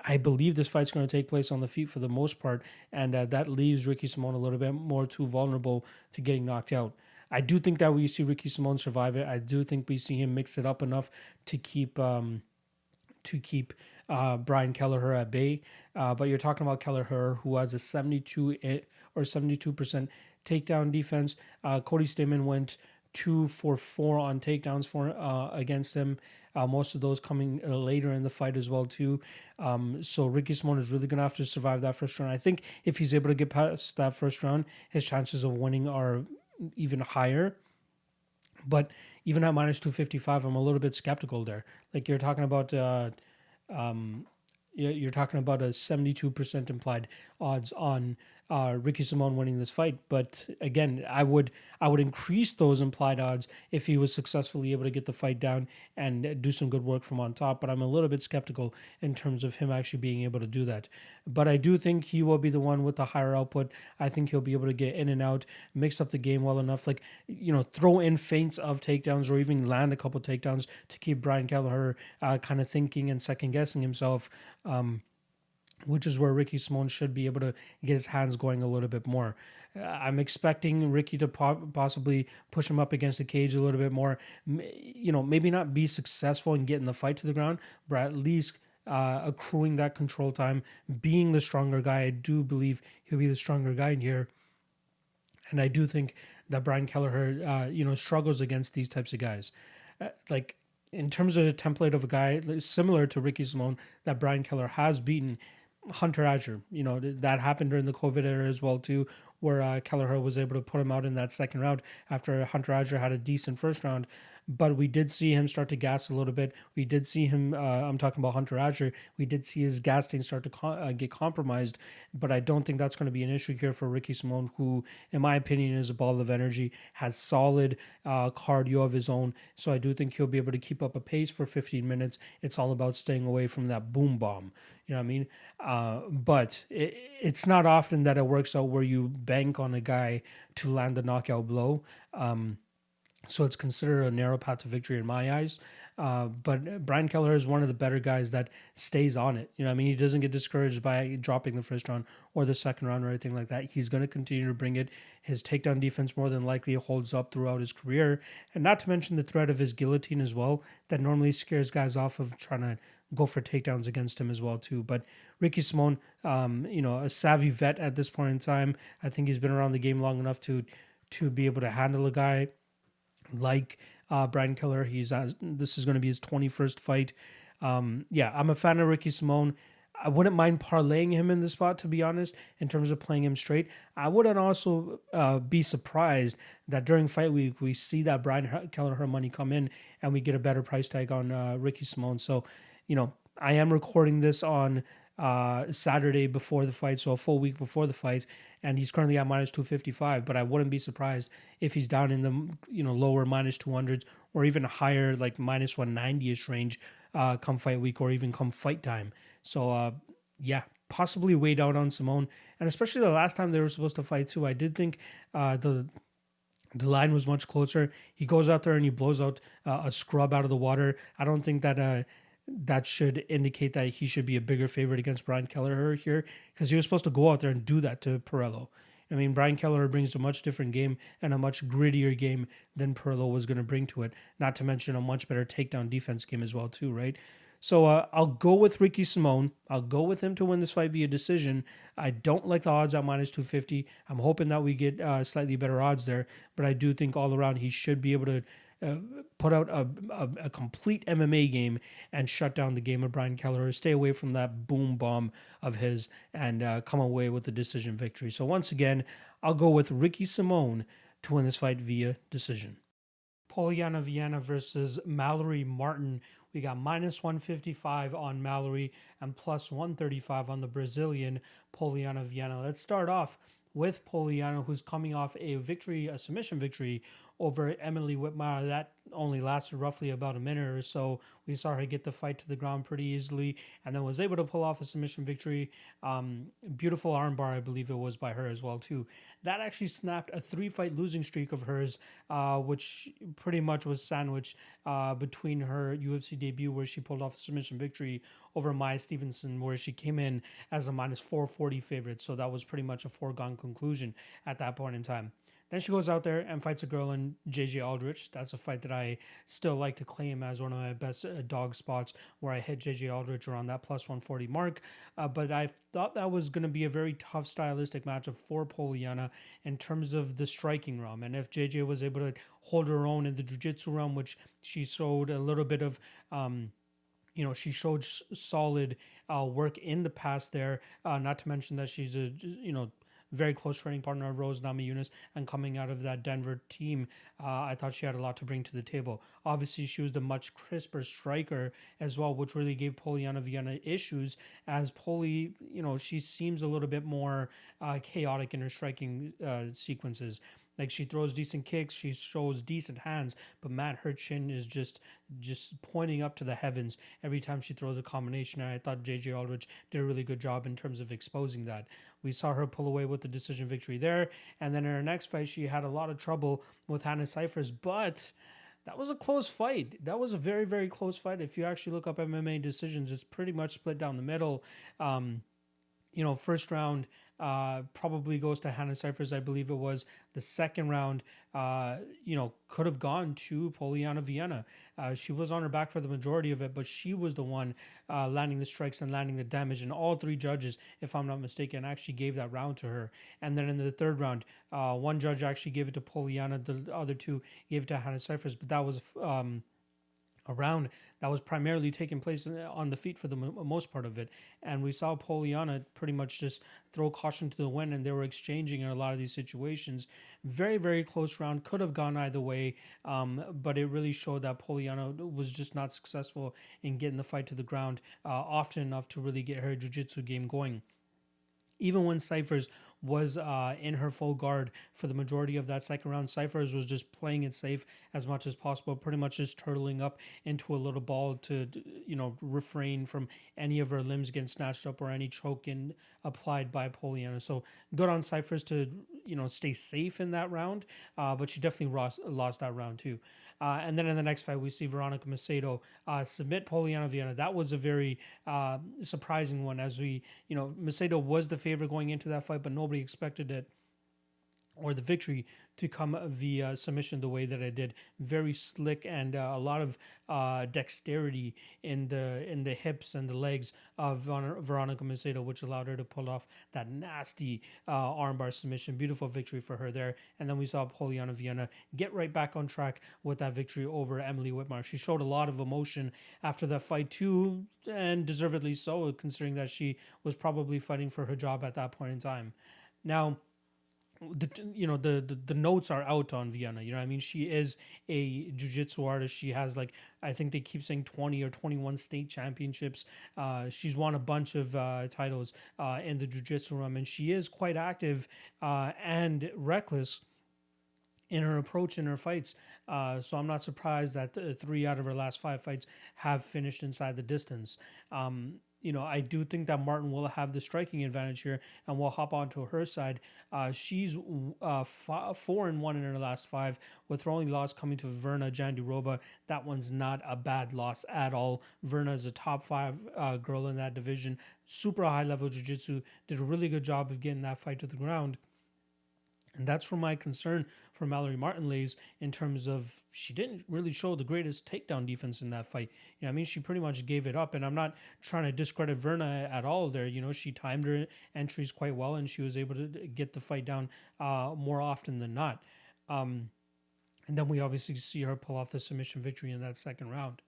I believe this fight's going to take place on the feet for the most part, and that leaves Ricky Simone a little bit more too vulnerable to getting knocked out. I do think that we see Ricky Simone survive it. I do think we see him mix it up enough to keep Brian Kelleher at bay. But you're talking about Kelleher, who has a 72% takedown defense. Cody Stamann went 2 for 4 on takedowns against him. Most of those coming later in the fight as well too. So Ricky Simone is really going to have to survive that first round. I think if he's able to get past that first round, his chances of winning are even higher. But even at minus 255, I'm a little bit skeptical there. Like you're talking about a 72% implied odds on Ricky Simone winning this fight. But again, I would increase those implied odds if he was successfully able to get the fight down and do some good work from on top. But I'm a little bit skeptical in terms of him actually being able to do that. But I do think he will be the one with the higher output. I think he'll be able to get in and out, mix up the game well enough, throw in feints of takedowns or even land a couple takedowns to keep Brian Kelleher kind of thinking and second guessing himself. Which is where Ricky Simone should be able to get his hands going a little bit more. I'm expecting Ricky to possibly push him up against the cage a little bit more. Maybe not be successful in getting the fight to the ground, but at least accruing that control time, being the stronger guy. I do believe he'll be the stronger guy in here. And I do think that Brian Kelleher, struggles against these types of guys. In terms of the template of a guy similar to Ricky Simone that Brian Kelleher has beaten, Hunter Azure, that happened during the COVID era as well too, where Kelleher was able to put him out in that second round after Hunter Azure had a decent first round. But we did see him start to gas a little bit. We did see him, I'm talking about Hunter Azure, we did see his gas tank start to get compromised. But I don't think that's going to be an issue here for Ricky Simone, who, in my opinion, is a ball of energy, has solid cardio of his own. So I do think he'll be able to keep up a pace for 15 minutes. It's all about staying away from that boom bomb. You know what I mean? But it's not often that it works out where you bank on a guy to land a knockout blow. So it's considered a narrow path to victory in my eyes. But Brian Kelleher is one of the better guys that stays on it. He doesn't get discouraged by dropping the first round or the second round or anything like that. He's going to continue to bring it. His takedown defense more than likely holds up throughout his career. And not to mention the threat of his guillotine as well, that normally scares guys off of trying to go for takedowns against him as well too. But Ricky Simone, a savvy vet at this point in time. I think he's been around the game long enough to be able to handle a guy like Brian Kelleher. This is going to be his 21st fight. I'm a fan of Ricky Simone. I wouldn't mind parlaying him in this spot, to be honest, in terms of playing him straight. I wouldn't also be surprised that during fight week we see that Brian Kelleher money come in and we get a better price tag on Ricky Simone. So, I am recording this on Saturday before the fight, so a full week before the fight, and he's currently at minus 255, but I wouldn't be surprised if he's down in the lower minus 200s or even higher, like minus 190-ish range come fight week or even come fight time. So possibly way down on Simone, and especially the last time they were supposed to fight too, I did think the line was much closer. He goes out there and he blows out a scrub out of the water. I don't think that that should indicate that he should be a bigger favorite against Brian Kelleher here, because he was supposed to go out there and do that to Perillo. Brian Kelleher brings a much different game and a much grittier game than Perillo was going to bring to it, not to mention a much better takedown defense game as well too, right? So I'll go with Ricky Simone. I'll go with him to win this fight via decision. I don't like the odds at minus 250. I'm hoping that we get slightly better odds there, but I do think all around he should be able to put out a complete MMA game and shut down the game of Brian Kelleher, stay away from that boom bomb of his, and come away with the decision victory. So once again, I'll go with Ricky Simone to win this fight via decision. Polyana Viana versus Mallory Martin. We got minus 155 on Mallory and plus 135 on the Brazilian Polyana Viana. Let's start off with Polyana, who's coming off a submission victory over Emily Whitmire. That only lasted roughly about a minute or so. We saw her get the fight to the ground pretty easily and then was able to pull off a submission victory. Beautiful armbar, I believe it was, by her as well, too. That actually snapped a 3-fight losing streak of hers, which pretty much was sandwiched between her UFC debut, where she pulled off a submission victory over Maya Stevenson, where she came in as a minus 440 favorite. So that was pretty much a foregone conclusion at that point in time. Then she goes out there and fights a girl in JJ Aldrich. That's a fight that I still like to claim as one of my best dog spots, where I hit JJ Aldrich around that plus 140 mark. But I thought that was going to be a very tough stylistic matchup for Polyana in terms of the striking realm. And if JJ was able to hold her own in the jiu-jitsu realm, which she showed a little bit of... she showed solid work in the past there, not to mention that she's a, very close training partner of Rose Namajunas, and coming out of that Denver team, I thought she had a lot to bring to the table. Obviously, she was the much crisper striker as well, which really gave Polyana Viana issues, as Poly, she seems a little bit more chaotic in her striking sequences. Like, she throws decent kicks, she shows decent hands, but man, her chin is just pointing up to the heavens every time she throws a combination. And I thought JJ Aldrich did a really good job in terms of exposing that. We saw her pull away with the decision victory there, and then in her next fight, she had a lot of trouble with Hannah Cifers, but that was a close fight. That was a very, very close fight. If you actually look up MMA decisions, it's pretty much split down the middle. First round probably goes to Hannah Cifers, I believe it was. The second round, could have gone to Polyana Viana. She was on her back for the majority of it, but she was the one landing the strikes and landing the damage. And all three judges, if I'm not mistaken, actually gave that round to her. And then in the third round, one judge actually gave it to Polyana. The other two gave it to Hannah Cifers, but that was... a round that was primarily taking place on the feet for the most part of it. And we saw Polyana pretty much just throw caution to the wind, and they were exchanging in a lot of these situations. Very, very close round. Could have gone either way, but it really showed that Polyana was just not successful in getting the fight to the ground often enough to really get her jiu-jitsu game going. Even when Cifers was in her full guard for the majority of that second round, Cifers was just playing it safe as much as possible, pretty much just turtling up into a little ball to, refrain from any of her limbs getting snatched up or any choking applied by Polyana. So good on Cifers to, stay safe in that round, but she definitely lost that round too. And then in the next fight, we see Veronica Macedo submit Polyana Viana. That was a very surprising one, as Macedo was the favorite going into that fight, but nobody expected it or the victory to come via submission the way that it did. Very slick and a lot of dexterity in the hips and the legs of Veronica Macedo, which allowed her to pull off that nasty armbar submission. Beautiful victory for her there. And then we saw Polyana Viana get right back on track with that victory over Emily Whitmire. She showed a lot of emotion after that fight too, and deservedly so, considering that she was probably fighting for her job at that point in time. Now, the notes are out on Viana. She is a jiu-jitsu artist. She has, I think they keep saying 20 or 21 state championships. She's won a bunch of titles in the jiu-jitsu realm, and she is quite active and reckless in her approach in her fights. So I'm not surprised that 3 out of her last 5 fights have finished inside the distance. I do think that Martin will have the striking advantage here, and we'll hop onto her side. She's 4-1 in her last 5, with her only loss coming to Verna Jandiroba. That one's not a bad loss at all. Verna is a top 5 girl in that division. Super high level jiu-jitsu. Did a really good job of getting that fight to the ground. And that's where my concern for Mallory Martin lays in terms of she didn't really show the greatest takedown defense in that fight. You know, I mean, she pretty much gave it up, and I'm not trying to discredit Verna at all there. You know, she timed her entries quite well, and she was able to get the fight down more often than not. And then we obviously see her pull off the submission victory in that second round.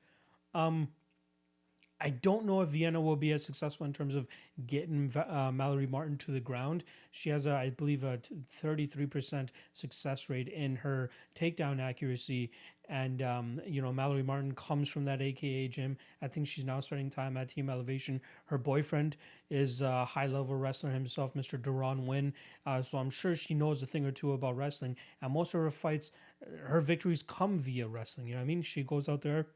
I don't know if Viana will be as successful in terms of getting Mallory Martin to the ground. She has, I believe, a 33% success rate in her takedown accuracy. And, you know, Mallory Martin comes from that AKA gym. I think she's now spending time at Team Elevation. Her boyfriend is a high-level wrestler himself, Mr. Duran Win. So I'm sure she knows a thing or two about wrestling. And most of her fights, her victories come via wrestling. You know what I mean? She goes out there,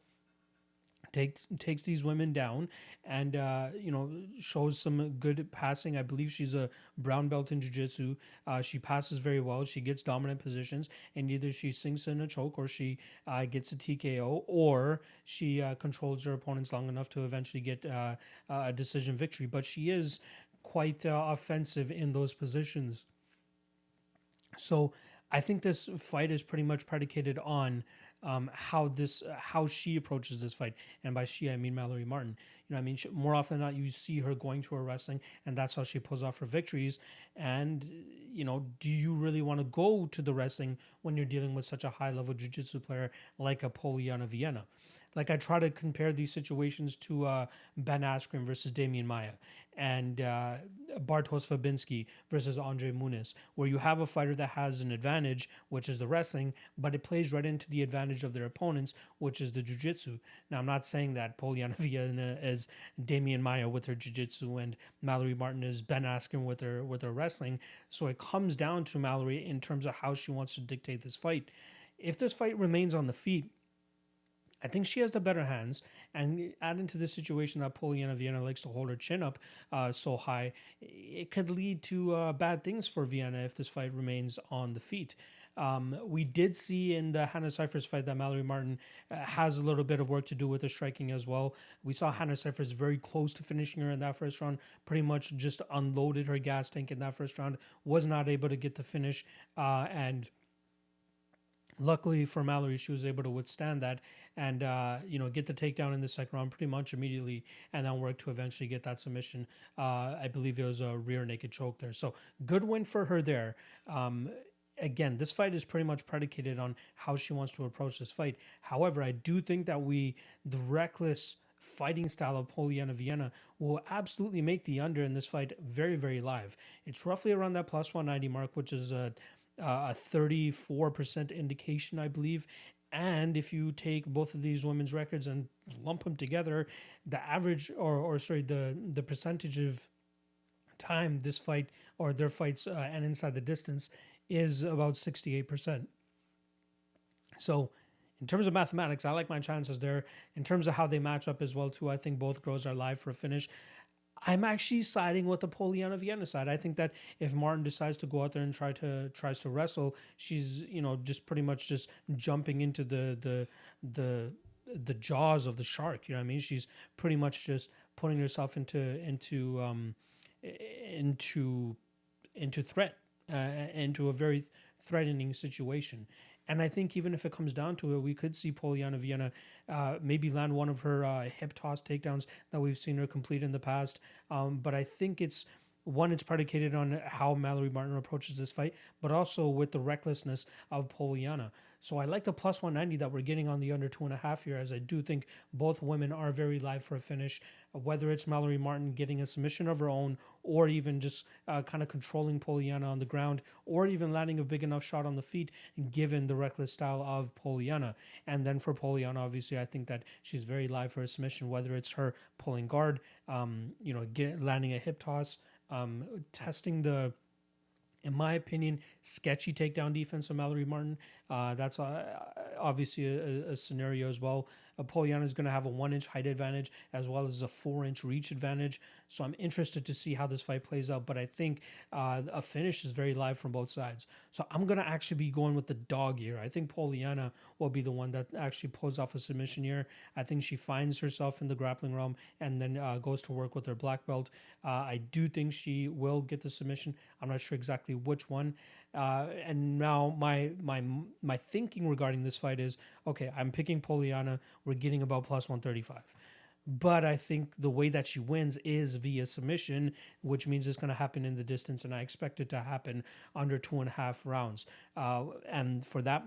takes these women down, and you know, shows some good passing. I believe she's a brown belt in jiu-jitsu. She passes very well. She gets dominant positions, and either she sinks in a choke, or she gets a TKO, or she controls her opponents long enough to eventually get a decision victory. But she is quite offensive in those positions. So I think this fight is pretty much predicated on how she approaches this fight, and by she I mean Mallory Martin. You know, I mean, more often than not, you see her going to her wrestling, and that's how she pulls off her victories. And you know, do you really want to go to the wrestling when you're dealing with such a high level jiu-jitsu player like a Polyana Viana? Like, I try to compare these situations to Ben Askren versus Damian Maia, and Bartosz Fabinski versus Andre Muniz, where you have a fighter that has an advantage, which is the wrestling, but it plays right into the advantage of their opponents, which is the jiu-jitsu. Now, I'm not saying that Polyana Viana is Damian Maia with her jiu-jitsu and Mallory Martin is Ben Askren with her wrestling. So it comes down to Mallory in terms of how she wants to dictate this fight. If this fight remains on the feet, I think she has the better hands, and add into this situation that Polyana Viana likes to hold her chin up so high, it could lead to bad things for Viana if this fight remains on the feet. We did see in the Hannah Cifers fight that Mallory Martin has a little bit of work to do with the striking as well. We saw Hannah Cifers very close to finishing her in that first round, pretty much just unloaded her gas tank in that first round, was not able to get the finish, and luckily for Mallory, she was able to withstand that and, you know, get the takedown in the second round pretty much immediately, and then work to eventually get that submission. I believe it was a rear naked choke there. So good win for her there. Again, this fight is pretty much predicated on how she wants to approach this fight. However, I do think that the reckless fighting style of Polyana Viana will absolutely make the under in this fight very, very live. It's roughly around that plus 190 mark, which is a 34% indication, I believe. And if you take both of these women's records and lump them together, the average, the percentage of time this fight or their fights and inside the distance is about 68%. So in terms of mathematics, I like my chances there. In terms of how they match up as well, too, I think both girls are live for a finish. I'm actually siding with the Polyana Viana side. I think that if Martin decides to go out there and tries to wrestle, she's, you know, just pretty much just jumping into the jaws of the shark. You know what I mean? She's pretty much just putting herself into threat, into a very threatening situation. And I think even if it comes down to it, we could see Polyana Viana maybe land one of her hip toss takedowns that we've seen her complete in the past. But I think it's predicated on how Mallory Martin approaches this fight, but also with the recklessness of Polyana. So I like the plus 190 that we're getting on the under 2.5 here, as I do think both women are very live for a finish, whether it's Mallory Martin getting a submission of her own, or even just kind of controlling Polyana on the ground, or even landing a big enough shot on the feet, given the reckless style of Polyana. And then for Polyana, obviously, I think that she's very live for a submission, whether it's her pulling guard, landing a hip toss, testing the, in my opinion, sketchy takedown defense of Mallory Martin. That's obviously a scenario as well. Polyana is going to have a 1-inch height advantage as well as a 4-inch reach advantage. So I'm interested to see how this fight plays out. But I think a finish is very live from both sides. So I'm going to actually be going with the dog here. I think Polyana will be the one that actually pulls off a submission here. I think she finds herself in the grappling realm and then goes to work with her black belt. I do think she will get the submission. I'm not sure exactly which one. And now my thinking regarding this fight is, okay, I'm picking Polyana. We're getting about plus 135. But I think the way that she wins is via submission, which means it's going to happen in the distance, and I expect it to happen under 2.5 rounds. And for that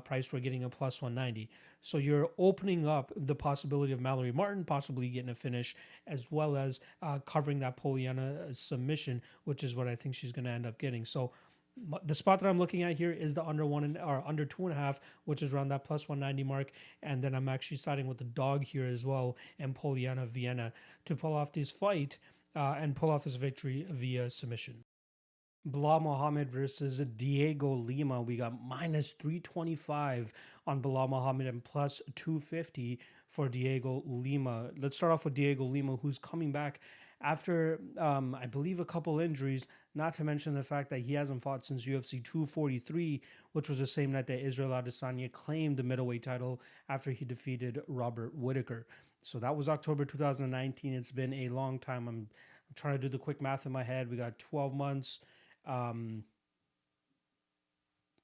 price, we're getting a plus 190. So you're opening up the possibility of Mallory Martin possibly getting a finish, as well as covering that Polyana submission, which is what I think she's going to end up getting. So the spot that I'm looking at here is the under or under 2.5, which is around that plus 190 mark. And then I'm actually siding with the dog here as well, and Polyana Viana to pull off this fight and pull off this victory via submission. Belal Muhammad versus Dhiego Lima. We got minus 325 on Belal Muhammad and plus 250 for Dhiego Lima. Let's start off with Dhiego Lima, who's coming back after, I believe, a couple injuries, not to mention the fact that he hasn't fought since UFC 243, which was the same night that Israel Adesanya claimed the middleweight title after he defeated Robert Whittaker. So that was October 2019. It's been a long time. I'm trying to do the quick math in my head. We got 12 months.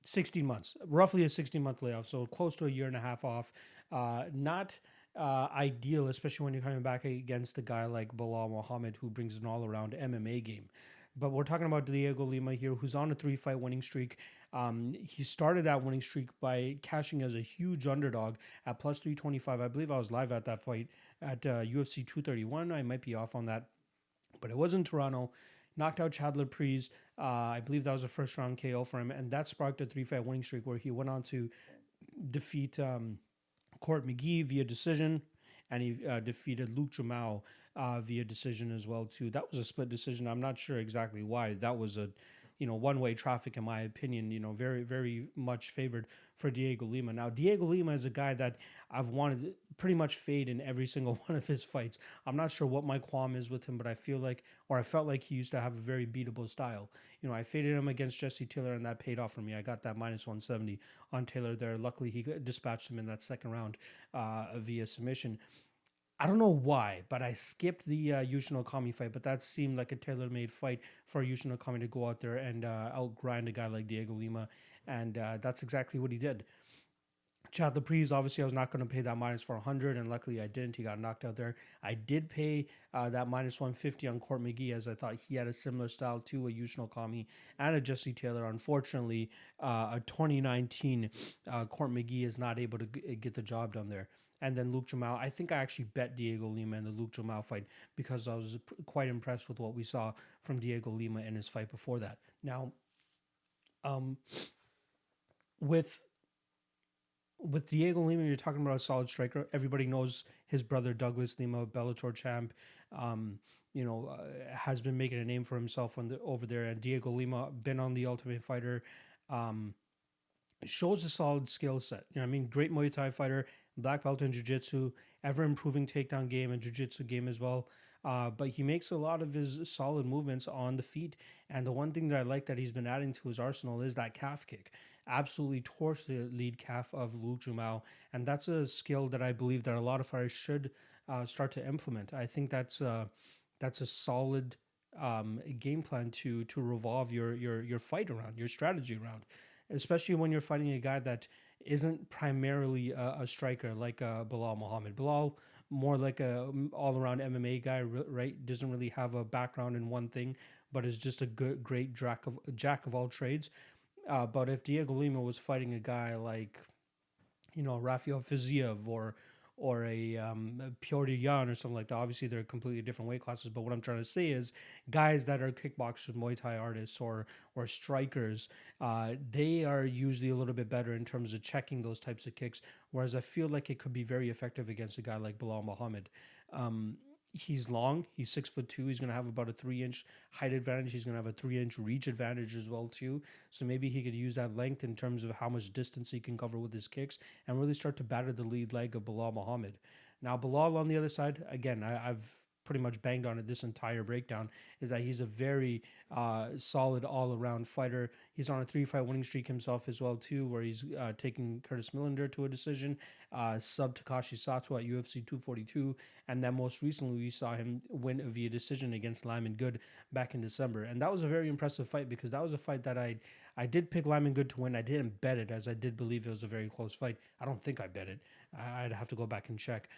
16 months, roughly a 16-month layoff, so close to a year and a half off. Not ideal, especially when you're coming back against a guy like Belal Muhammad, who brings an all-around MMA game. But we're talking about Dhiego Lima here, who's on a 3-fight winning streak. He started that winning streak by cashing as a huge underdog at plus 325. I believe I was live at that fight at UFC 231. I might be off on that, but it was in Toronto. Knocked out Chandler Prees. I believe that was a first round KO for him, and that sparked a 3-fight winning streak where he went on to defeat Court McGee via decision, and he defeated Luke Jamao via decision as well too. That was a split decision. I'm not sure exactly why. That was a one-way traffic, in my opinion, very, very much favored for Dhiego Lima. Now, Dhiego Lima is a guy that I've wanted to pretty much fade in every single one of his fights. I'm not sure what my qualm is with him, but I felt like he used to have a very beatable style. I faded him against Jesse Taylor, and that paid off for me. I got that minus 170 on Taylor there. Luckily, he dispatched him in that second round via submission. I don't know why, but I skipped the Yushin Okami fight, but that seemed like a tailor-made fight for Yushin Okami to go out there and outgrind a guy like Dhiego Lima, and that's exactly what he did. Chad Leprees, obviously I was not going to pay that minus 400, and luckily I didn't. He got knocked out there. I did pay that minus 150 on Court McGee, as I thought he had a similar style to a Yushin Okami and a Jesse Taylor. Unfortunately, a 2019 Court McGee is not able to get the job done there. And then Luke Jamao, I think I actually bet Dhiego Lima in the Luke Jamao fight because I was quite impressed with what we saw from Dhiego Lima in his fight before that. Now, with Dhiego Lima, you're talking about a solid striker. Everybody knows his brother Douglas Lima, Bellator champ, has been making a name for himself over there. And Dhiego Lima, been on the Ultimate Fighter, shows a solid skill set. Great Muay Thai fighter, black belt in jiu-jitsu, ever improving takedown game and jiu-jitsu game as well. But he makes a lot of his solid movements on the feet. And the one thing that I like that he's been adding to his arsenal is that calf kick. Absolutely torched the lead calf of Luke Jamao. And that's a skill that I believe that a lot of fighters should start to implement. I think that's a solid game plan to revolve your fight around, your strategy around, especially when you're fighting a guy that isn't primarily a striker like Belal Muhammad. Belal, more like a all-around MMA guy, right? Doesn't really have a background in one thing, but is just a great jack of all trades. But if Dhiego Lima was fighting a guy like, Rafael Fiziev or a Piotr Jan or something like that. Obviously, they're completely different weight classes, but what I'm trying to say is guys that are kickboxers, Muay Thai artists, or strikers, they are usually a little bit better in terms of checking those types of kicks, whereas I feel like it could be very effective against a guy like Belal Muhammad. He's long. He's 6'2". He's going to have about a 3-inch height advantage. He's going to have a 3-inch reach advantage as well too. So maybe he could use that length in terms of how much distance he can cover with his kicks and really start to batter the lead leg of Belal Muhammad. Now Belal on the other side, again, I've pretty much banged on it this entire breakdown, is that he's a very solid all-around fighter. He's on a 3-fight winning streak himself as well too, where he's taking Curtis Millender to a decision, sub Takashi Sato at UFC 242, and then most recently we saw him win via decision against Lyman Good back in December. And that was a very impressive fight because that was a fight that I I did pick Lyman Good to win. I didn't bet it, as I did believe it was a very close fight. I don't think I bet it. I'd have to go back and check.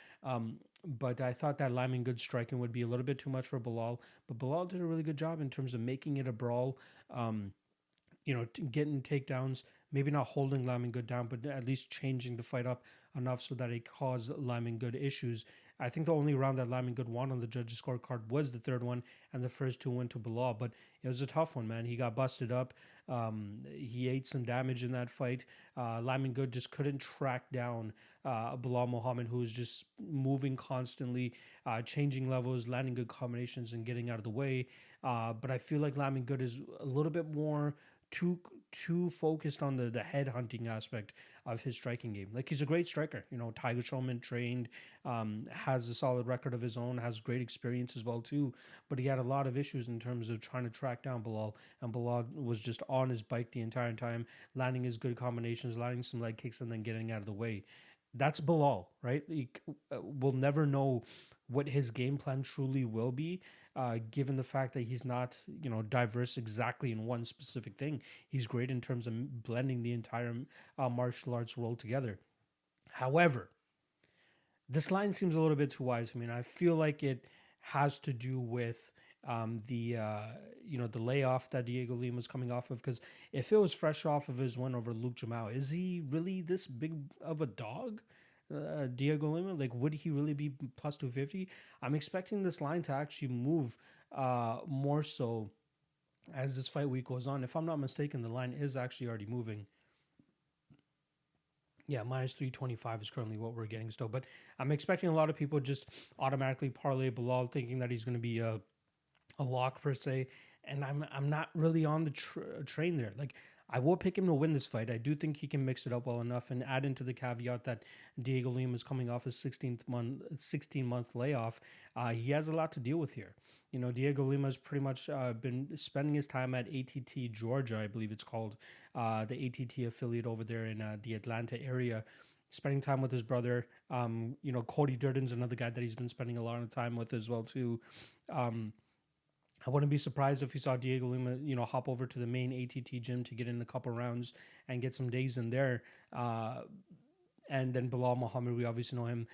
But I thought that Lyman Good striking would be a little bit too much for Belal. But Belal did a really good job in terms of making it a brawl. Getting takedowns, maybe not holding Lyman Good down, but at least changing the fight up enough so that it caused Lyman Good issues. I think the only round that Lyman Good won on the judges' scorecard was the third one, and the first two went to Belal. But it was a tough one, man. He got busted up. He ate some damage in that fight. Lyman Good just couldn't track down Belal Muhammad, who was just moving constantly, changing levels, landing good combinations, and getting out of the way. But I feel like Lyman Good is a little bit more too focused on the head hunting aspect of his striking game. Like, he's a great striker, Tiger Showman trained, has a solid record of his own, has great experience as well too, but he had a lot of issues in terms of trying to track down Belal, and Belal was just on his bike the entire time, landing his good combinations, landing some leg kicks, and then getting out of the way. That's Belal, right? We'll never know what his game plan truly will be, given the fact that he's not, diverse exactly in one specific thing. He's great in terms of blending the entire martial arts world together. However, this line seems a little bit too wide to me, and I feel like it has to do with the layoff that Dhiego Lima was coming off of. Because if it was fresh off of his win over Luke Jamal, is he really this big of a dog? Dhiego Lima, like, would he really be plus 250? I'm expecting this line to actually move more so as this fight week goes on. If I'm not mistaken, the line is actually already moving. Yeah, minus 325 is currently what we're getting still. But I'm expecting a lot of people just automatically parlay Belal, thinking that he's going to be a lock per se. And I'm not really on the train there. Like, I will pick him to win this fight. I do think he can mix it up well enough, and add into the caveat that Dhiego Lima is coming off his 16-month layoff. He has a lot to deal with here. Dhiego Lima has pretty much been spending his time at ATT Georgia, I believe it's called, the ATT affiliate over there in the Atlanta area, spending time with his brother. Cody Durden's another guy that he's been spending a lot of time with as well too. I wouldn't be surprised if you saw Dhiego Lima, hop over to the main ATT gym to get in a couple rounds and get some days in there. And then Belal Muhammad, we obviously know him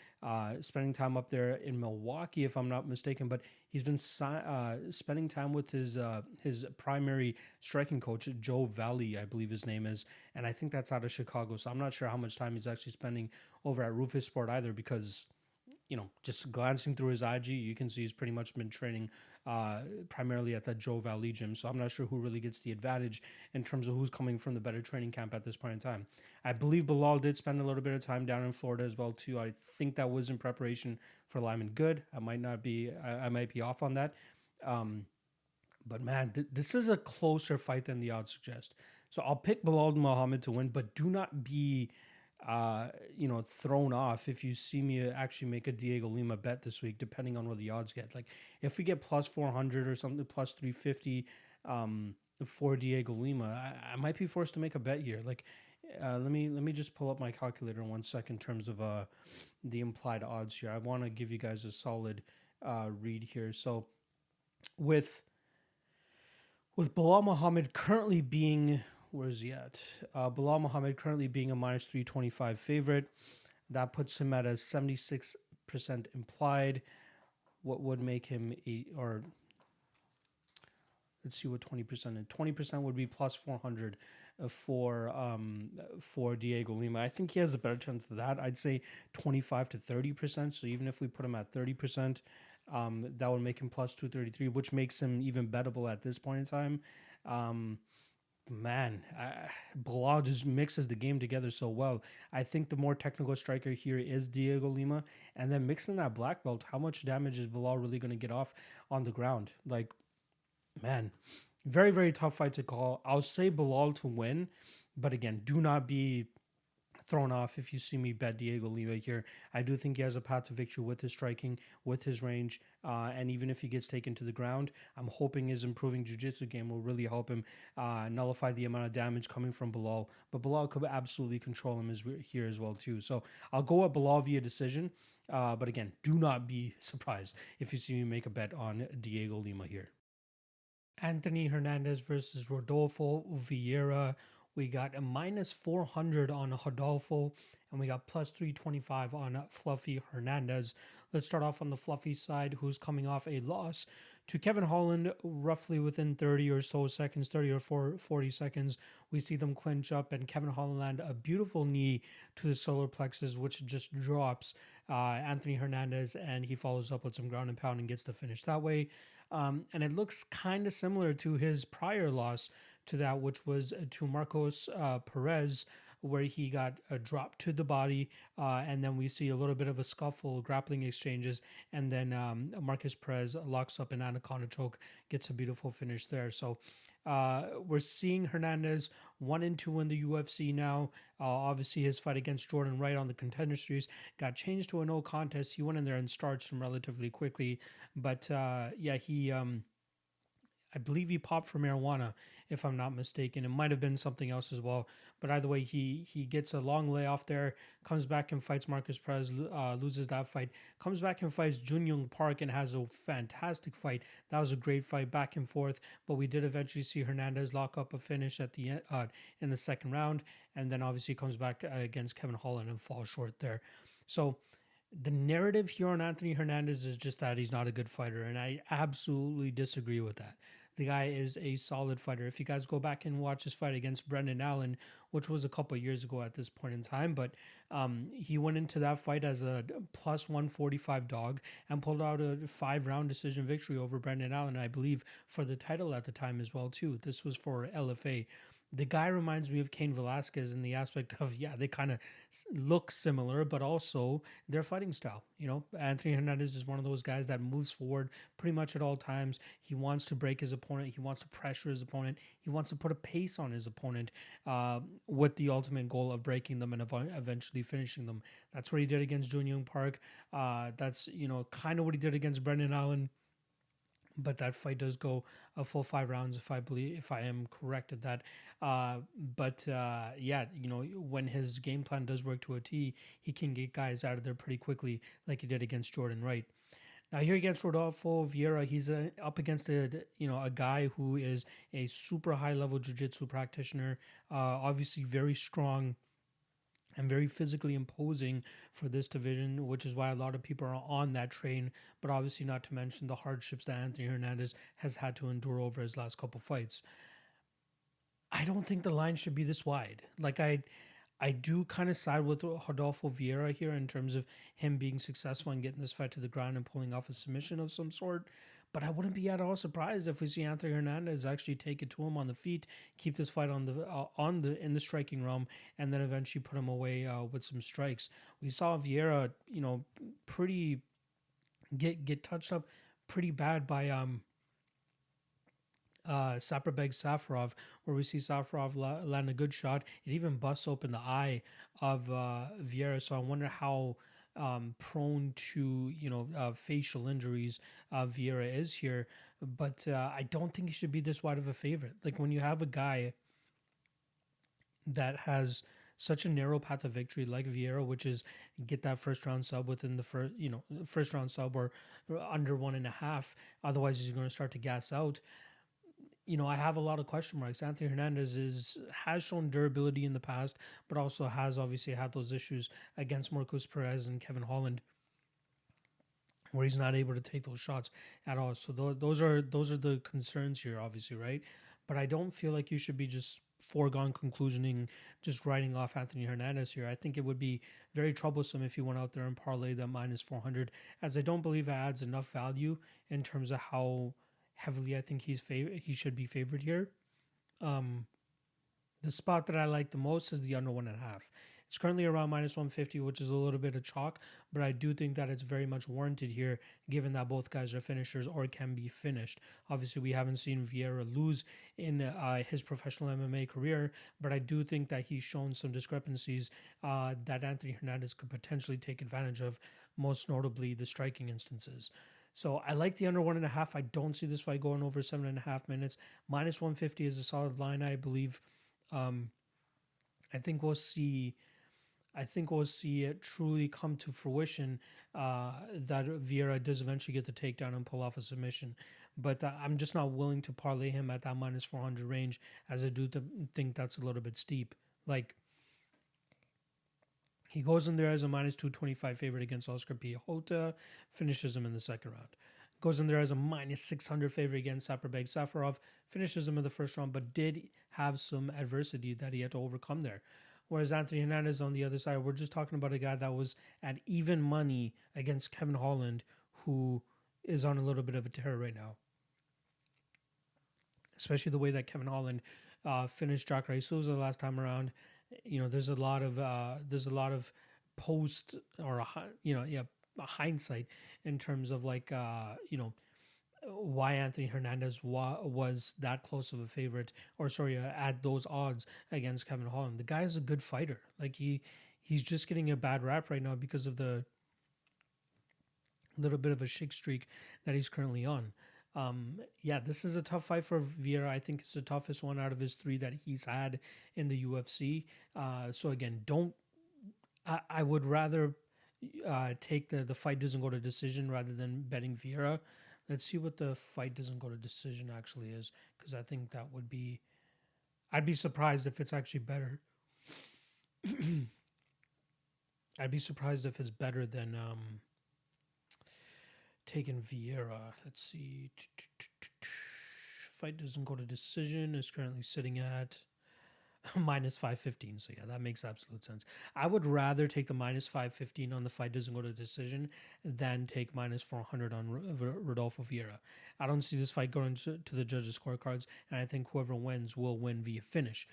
spending time up there in Milwaukee, if I'm not mistaken. But he's been spending time with his primary striking coach, Joe Valley, I believe his name is. And I think that's out of Chicago. So I'm not sure how much time he's actually spending over at Rufus Sport either, because just glancing through his IG, you can see he's pretty much been training primarily at that Joe Valley gym. So I'm not sure who really gets the advantage in terms of who's coming from the better training camp at this point in time. I believe Belal did spend a little bit of time down in Florida as well too. I think that was in preparation for Lyman Good. I might be off on that. But man, this is a closer fight than the odds suggest. So I'll pick Belal Muhammad to win, but do not be thrown off if you see me actually make a Dhiego Lima bet this week, depending on what the odds get. Like, if we get plus 400 or something, plus 350 for Dhiego Lima, I might be forced to make a bet here. Like, let me just pull up my calculator in 1 second in terms of the implied odds here. I want to give you guys a solid read here. So with Belal Muhammad currently being, where is he at? Belal Muhammad currently being a minus 325 favorite. That puts him at a 76% implied. What would make him let's see what 20% is. 20% would be plus 400 for Dhiego Lima. I think he has a better chance of that. I'd say 25 to 30%. So even if we put him at 30%, that would make him plus 233, which makes him even bettable at this point in time. Belal just mixes the game together so well. I think the more technical striker here is Dhiego Lima, and then mixing that black belt, how much damage is Belal really going to get off on the ground? Like, man, very, very tough fight to call. I'll say Belal to win, but again, do not be thrown off if you see me bet Dhiego Lima here. I do think he has a path to victory with his striking, with his range, and even if he gets taken to the ground, I'm hoping his improving jiu-jitsu game will really help him nullify the amount of damage coming from Belal. But Belal could absolutely control him here as well too. So I'll go at Belal via decision. But again, do not be surprised if you see me make a bet on Dhiego Lima here. Anthony Hernandez versus Rodolfo Vieira. We got a minus 400 on Rodolfo, and we got plus 325 on Fluffy Hernandez. Let's start off on the Fluffy side, who's coming off a loss to Kevin Holland, roughly within 30 or so seconds, 30 or 40 seconds. We see them clinch up, and Kevin Holland land a beautiful knee to the solar plexus, which just drops Anthony Hernandez, and he follows up with some ground and pound and gets the finish that way. And it looks kind of similar to his prior loss to that, which was to Marcos Perez, where he got dropped to the body, and then we see a little bit of a scuffle, grappling exchanges, and then Marcus Perez locks up an anaconda choke, gets a beautiful finish there. So we're seeing Hernandez 1-2 in the UFC now. Obviously, his fight against Jordan Wright on the Contender Series got changed to a no contest. He went in there and starched him relatively quickly, but he. I believe he popped for marijuana, if I'm not mistaken. It might have been something else as well. But either way, he gets a long layoff there, comes back and fights Marcus Perez, loses that fight, comes back and fights Junyoung Park and has a fantastic fight. That was a great fight, back and forth. But we did eventually see Hernandez lock up a finish at the end, in the second round, and then obviously comes back against Kevin Holland and falls short there. So the narrative here on Anthony Hernandez is just that he's not a good fighter, and I absolutely disagree with that. The guy is a solid fighter. If you guys go back and watch his fight against Brendan Allen, which was a couple of years ago at this point in time, but he went into that fight as a plus 145 dog and pulled out a 5-round decision victory over Brendan Allen, I believe, for the title at the time as well, too. This was for LFA. The guy reminds me of Cain Velasquez in the aspect of, they kind of look similar, but also their fighting style. Anthony Hernandez is one of those guys that moves forward pretty much at all times. He wants to break his opponent. He wants to pressure his opponent. He wants to put a pace on his opponent with the ultimate goal of breaking them and eventually finishing them. That's what he did against Junyoung Park. That's, kind of what he did against Brendan Allen. But that fight does go a full 5 rounds, if I am correct at that. When his game plan does work to a T, he can get guys out of there pretty quickly, like he did against Jordan Wright. Now here against Rodolfo Vieira, he's up against a guy who is a super high level jiu-jitsu practitioner, obviously very strong and very physically imposing for this division, which is why a lot of people are on that train, but obviously not to mention the hardships that Anthony Hernandez has had to endure over his last couple fights. I don't think the line should be this wide. Like, I do kind of side with Rodolfo Vieira here in terms of him being successful in getting this fight to the ground and pulling off a submission of some sort. But I wouldn't be at all surprised if we see Anthony Hernandez actually take it to him on the feet, keep this fight in the striking realm, and then eventually put him away with some strikes. We saw Vieira, pretty get touched up pretty bad by Saprabeg Safarov, where we see Safarov land a good shot. It even busts open the eye of Vieira. So I wonder how prone to facial injuries Vieira is here. But I don't think he should be this wide of a favorite. Like, when you have a guy that has such a narrow path of victory like Vieira, which is get that first round sub within the first round sub or under 1.5. Otherwise, he's going to start to gas out. I have a lot of question marks. Anthony Hernandez has shown durability in the past, but also has obviously had those issues against Marcus Perez and Kevin Holland, where he's not able to take those shots at all. So those are the concerns here, obviously, right? But I don't feel like you should be just foregone conclusioning, just writing off Anthony Hernandez here. I think it would be very troublesome if you went out there and parlay that minus 400, as I don't believe it adds enough value in terms of how heavily I think he should be favored here. The spot that I like the most is the under 1.5. It's currently around minus 150, which is a little bit of chalk, but I do think that it's very much warranted here, given that both guys are finishers or can be finished. Obviously, we haven't seen Vieira lose in his professional MMA career, but I do think that he's shown some discrepancies that Anthony Hernandez could potentially take advantage of, most notably the striking instances. So I like the under 1.5. I don't see this fight going over 7.5 minutes. Minus 150 is a solid line, I believe. I think we'll see I think we'll see it truly come to fruition that Vieira does eventually get the takedown and pull off a submission. But I'm just not willing to parlay him at that minus 400 range, as I do think that's a little bit steep. Like, he goes in there as a minus 225 favorite against Oscar Piechota, finishes him in the second round. Goes in there as a minus 600 favorite against Saperbeg Safarov, finishes him in the first round, but did have some adversity that he had to overcome there. Whereas Anthony Hernandez on the other side, we're just talking about a guy that was at even money against Kevin Holland, who is on a little bit of a tear right now. Especially the way that Kevin Holland finished Jacare Souza the last time around. You know, there's a lot of post or hindsight in terms of like why Anthony Hernandez was that close of a favorite, or sorry, at those odds against Kevin Holland. The guy is a good fighter. Like he's just getting a bad rap right now because of the little bit of a shake streak that he's currently on. This is a tough fight for Vieira. I think it's the toughest one out of his 3 that he's had in the UFC. So again, I would rather take the fight doesn't go to decision rather than betting Vieira. Let's see what the fight doesn't go to decision actually is, because I think that would be, I'd be surprised if it's actually better. I'd be surprised if it's better than taking Vieira. Let's see. Fight doesn't go to decision is currently sitting at minus 515. So yeah, that makes absolute sense. I would rather take the minus 515 on the fight doesn't go to decision than take minus 400 on Rodolfo Vieira. I don't see this fight going to the judges' scorecards, and I think whoever wins will win via finish.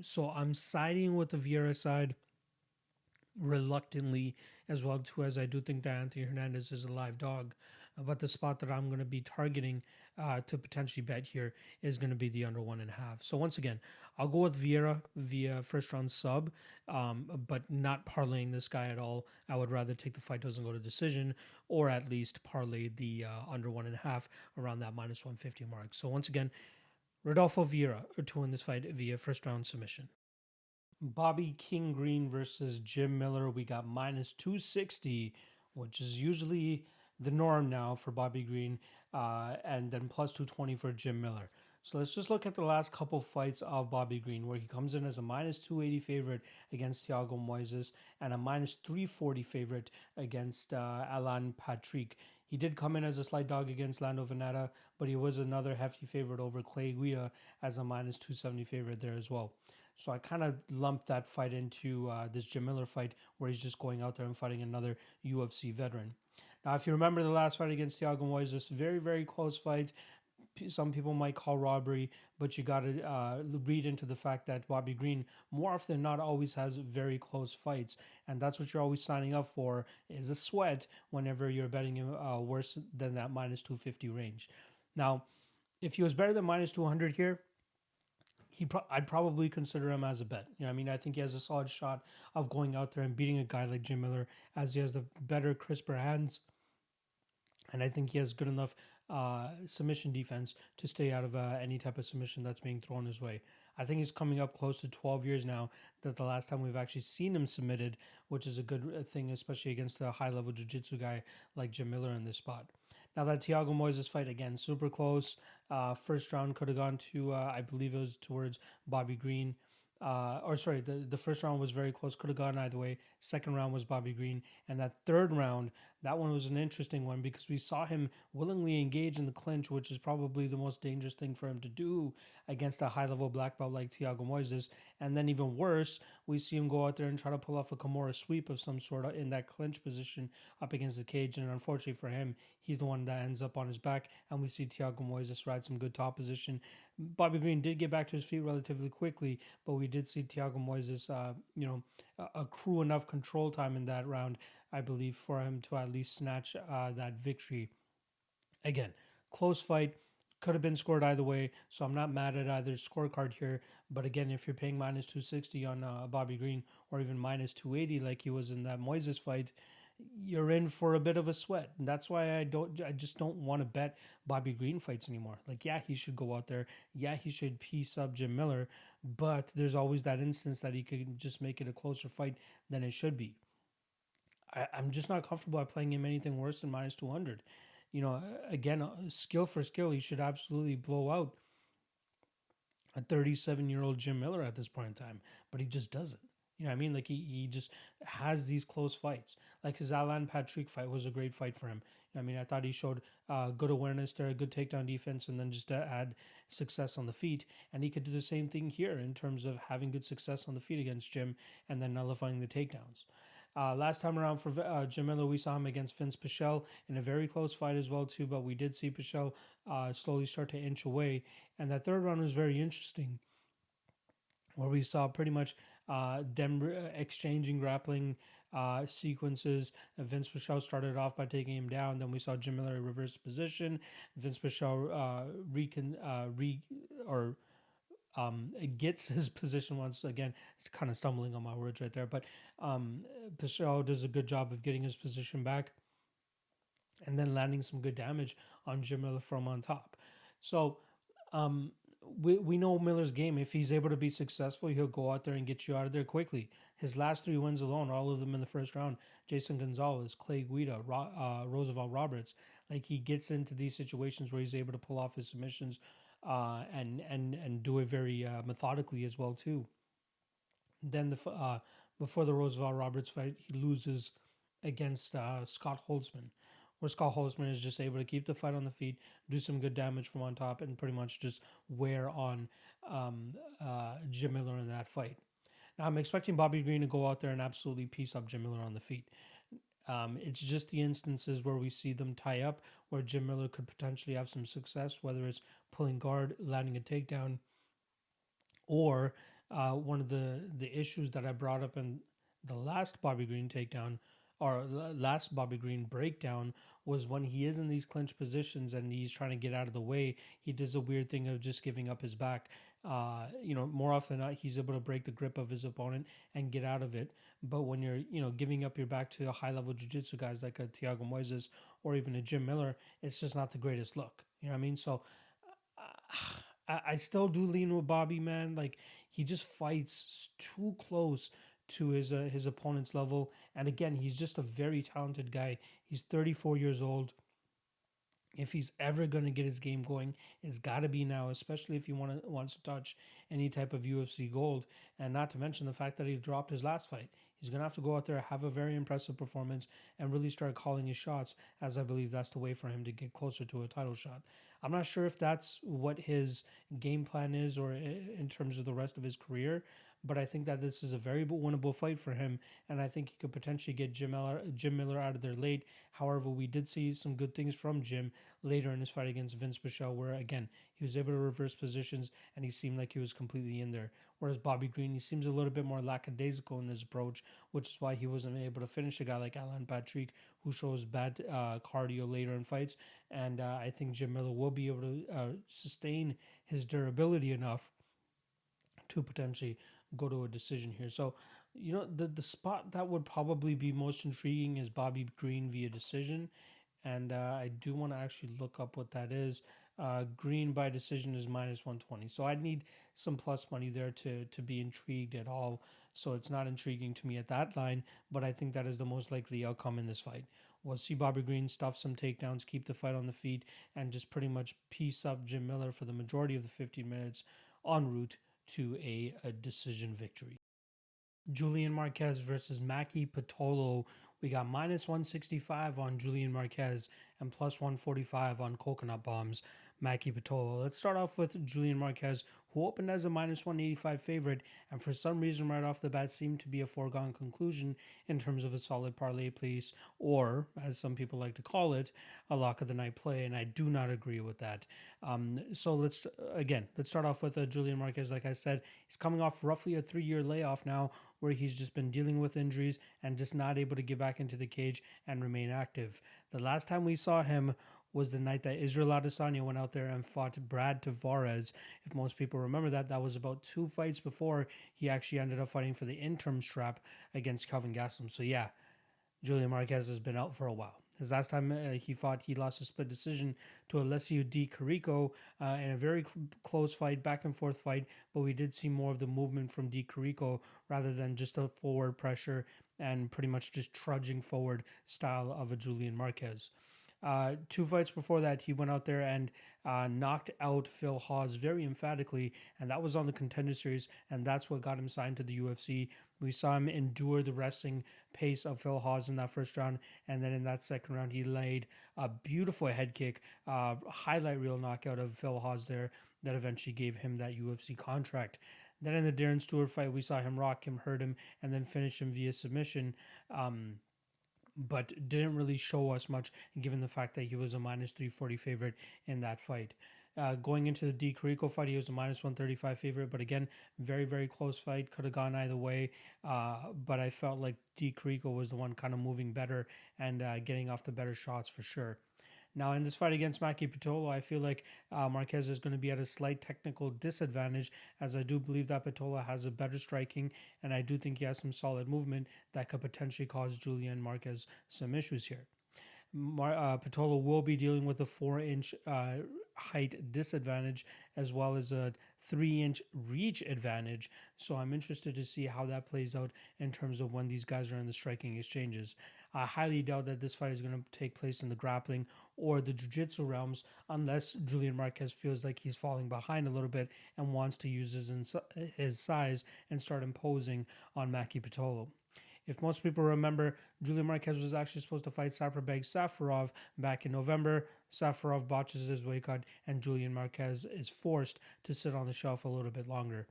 So I'm siding with the Vieira side reluctantly as well too, as I do think that Anthony Hernandez is a live dog. But the spot that I'm going to be targeting to potentially bet here is going to be the under 1.5. So once again, I'll go with Vieira via first round sub, but not parlaying this guy at all. I would rather take the fight doesn't go to decision, or at least parlay the under 1.5 around that minus 150 mark. So once again, Rodolfo Vieira to win this fight via first round submission. Bobby King Green versus Jim Miller. We got minus 260, which is usually the norm now for Bobby Green, and then plus 220 for Jim Miller. So let's just look at the last couple fights of Bobby Green, where he comes in as a minus 280 favorite against Thiago Moises and a minus 340 favorite against Alan Patrick. He did come in as a slight dog against Lando Veneta, but he was another hefty favorite over Clay Guida as a minus 270 favorite there as well. So I kind of lumped that fight into this Jim Miller fight, where he's just going out there and fighting another UFC veteran. Now, if you remember the last fight against Thiago Moises, very, very close fight. Some people might call robbery, but you got to read into the fact that Bobby Green, more often than not, always has very close fights. And that's what you're always signing up for, is a sweat whenever you're betting him worse than that minus 250 range. Now, if he was better than minus 200 here, I'd probably consider him as a bet. You know, I mean, I think he has a solid shot of going out there and beating a guy like Jim Miller, as he has the better, crisper hands. And I think he has good enough submission defense to stay out of any type of submission that's being thrown his way. I think he's coming up close to 12 years now that the last time we've actually seen him submitted, which is a good thing, especially against a high-level jiu-jitsu guy like Jim Miller in this spot. Now, that Thiago Moises fight, again, super close. First round could have gone to, I believe it was towards Bobby Green. The first round was very close, could have gone either way. Second round was Bobby Green. And that third round, that one was an interesting one because we saw him willingly engage in the clinch, which is probably the most dangerous thing for him to do against a high-level black belt like Thiago Moises. And then even worse, we see him go out there and try to pull off a Kimura sweep of some sort in that clinch position up against the cage. And unfortunately for him, he's the one that ends up on his back. And we see Thiago Moises ride some good top position. Bobby Green did get back to his feet relatively quickly, but we did see Thiago Moises, accrue enough control time in that round, I believe, for him to at least snatch that victory. Again, close fight, could have been scored either way, so I'm not mad at either scorecard here. But again, if you're paying minus 260 on Bobby Green, or even minus 280 like he was in that Moises fight, you're in for a bit of a sweat. And that's why I just don't want to bet Bobby Green fights anymore. Like, yeah, he should go out there. Yeah, he should piece up Jim Miller, but there's always that instance that he could just make it a closer fight than it should be. I'm just not comfortable at playing him anything worse than minus 200. Again, skill for skill, he should absolutely blow out a 37-year-old Jim Miller at this point in time, but he just doesn't. You know what I mean? Like he just has these close fights. Like his Alan Patrick fight was a great fight for him. I mean, I thought he showed good awareness there, good takedown defense, and then just to add success on the feet. And he could do the same thing here in terms of having good success on the feet against Jim and then nullifying the takedowns. Last time around for Jim Miller, we saw him against Vince Pichel in a very close fight as well too. But we did see Pichel slowly start to inch away, and that third round was very interesting, where we saw pretty much them exchanging grappling sequences. Vince Pichel started off by taking him down. Then we saw Jim Miller reverse position. Vince Pichel gets his position once again. It's kind of stumbling on my words right there, but Pichel does a good job of getting his position back and then landing some good damage on Jim Miller from on top. So we know Miller's game. If he's able to be successful, he'll go out there and get you out of there quickly. His last 3 wins alone, all of them in the first round, Jason Gonzalez, Clay Guida, Roosevelt Roberts. Like, he gets into these situations where he's able to pull off his submissions and do it very methodically as well too. Then before the Roosevelt Roberts fight, he loses against Scott Holtzman, where Scott Holtzman is just able to keep the fight on the feet, do some good damage from on top, and pretty much just wear on Jim Miller in that fight. Now, I'm expecting Bobby Green to go out there and absolutely piece up Jim Miller on the feet. It's just the instances where we see them tie up, where Jim Miller could potentially have some success, whether it's pulling guard, landing a takedown, or one of the issues that I brought up in the last Bobby Green takedown or last Bobby Green breakdown was when he is in these clinch positions and he's trying to get out of the way, he does a weird thing of just giving up his back. More often than not, he's able to break the grip of his opponent and get out of it. But when you're, giving up your back to a high-level jiu-jitsu guys like a Thiago Moises or even a Jim Miller, it's just not the greatest look. You know what I mean? So I still do lean with Bobby, man. Like, he just fights too close to his opponent's level. And again, he's just a very talented guy. He's 34 years old. If he's ever going to get his game going, it's got to be now, especially if he wants to touch any type of UFC gold. And not to mention the fact that he dropped his last fight. He's going to have to go out there, have a very impressive performance, and really start calling his shots, as I believe that's the way for him to get closer to a title shot. I'm not sure if that's what his game plan is or in terms of the rest of his career, but I think that this is a very winnable fight for him, and I think he could potentially get Jim Miller out of there late. However, we did see some good things from Jim later in his fight against Vince Pichel, where, again, he was able to reverse positions, and he seemed like he was completely in there. Whereas Bobby Green, he seems a little bit more lackadaisical in his approach, which is why he wasn't able to finish a guy like Alan Patrick, who shows bad cardio later in fights. And I think Jim Miller will be able to sustain his durability enough to potentially go to a decision here. So, the spot that would probably be most intriguing is Bobby Green via decision. And I do want to actually look up what that is. Green by decision is minus 120. So I'd need some plus money there to be intrigued at all. So it's not intriguing to me at that line, but I think that is the most likely outcome in this fight. We'll see Bobby Green stuff some takedowns, keep the fight on the feet, and just pretty much piece up Jim Miller for the majority of the 15 minutes en route to a decision victory. Julian Marquez versus Maki Pitolo. We got minus 165 on Julian Marquez and plus 145 on Coconut Bombs, Maki Pitolo. Let's start off with Julian Marquez, who opened as a minus 185 favorite, and for some reason right off the bat seemed to be a foregone conclusion in terms of a solid parlay place, or, as some people like to call it, a lock of the night play, and I do not agree with that. So let's start off with Julian Marquez. Like I said, he's coming off roughly a 3-year layoff now, where he's just been dealing with injuries and just not able to get back into the cage and remain active. The last time we saw him was the night that Israel Adesanya went out there and fought Brad Tavares. If most people remember that was about 2 fights before he actually ended up fighting for the interim strap against Kelvin Gastelum. So yeah, Julian Marquez has been out for a while. His last time he fought, he lost a split decision to Alessio Di Carico in a very close fight, back and forth fight. But we did see more of the movement from Di Carico rather than just a forward pressure and pretty much just trudging forward style of a Julian Marquez. 2 fights before that, he went out there and knocked out Phil Hawes very emphatically, and that was on the Contender Series, and that's what got him signed to the UFC. We saw him endure the wrestling pace of Phil Hawes in that first round, and then in that second round, he laid a beautiful head kick, highlight reel knockout of Phil Hawes there that eventually gave him that UFC contract. Then in the Darren Stewart fight, we saw him rock him, hurt him, and then finish him via submission. But didn't really show us much given the fact that he was a minus 340 favorite in that fight. Going into the Di Carico fight, he was a minus 135 favorite, but again, very, very close fight. Could have gone either way, but I felt like Di Carico was the one kind of moving better and getting off the better shots for sure. Now, in this fight against Maki Pitolo, I feel like Marquez is going to be at a slight technical disadvantage, as I do believe that Pitolo has a better striking, and I do think he has some solid movement that could potentially cause Julian Marquez some issues here. Pitolo will be dealing with a 4-inch height disadvantage as well as a 3-inch reach advantage. So I'm interested to see how that plays out in terms of when these guys are in the striking exchanges. I highly doubt that this fight is going to take place in the grappling or the jiu-jitsu realms unless Julian Marquez feels like he's falling behind a little bit and wants to use his size and start imposing on Maki Pitolo. If most people remember, Julian Marquez was actually supposed to fight Saprabeg Safarov back in November. Safarov botches his weight cut, and Julian Marquez is forced to sit on the shelf a little bit longer.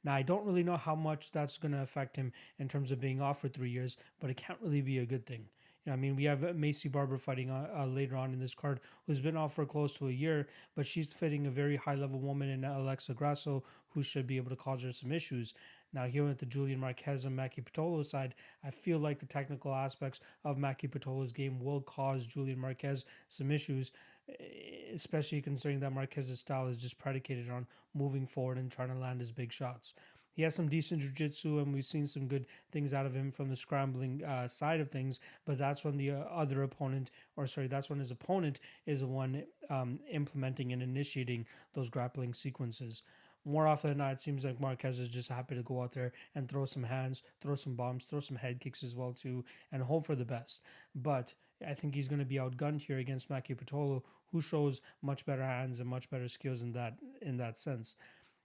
Now, I don't really know how much that's going to affect him in terms of being off for 3 years, but it can't really be a good thing. I mean, we have Maycee Barber fighting later on in this card, who's been off for close to a year, but she's fighting a very high-level woman in Alexa Grasso, who should be able to cause her some issues. Now, here with the Julian Marquez and Maki Pitolo side, I feel like the technical aspects of Maki Pitolo's game will cause Julian Marquez some issues, especially considering that Marquez's style is just predicated on moving forward and trying to land his big shots. He has some decent jiu-jitsu, and we've seen some good things out of him from the scrambling side of things, but that's when the other opponent, that's when his opponent is the one implementing and initiating those grappling sequences. More often than not, it seems like Marquez is just happy to go out there and throw some hands, throw some bombs, throw some head kicks as well too, and hope for the best. But I think he's going to be outgunned here against Maki Pitolo, who shows much better hands and much better skills in that sense.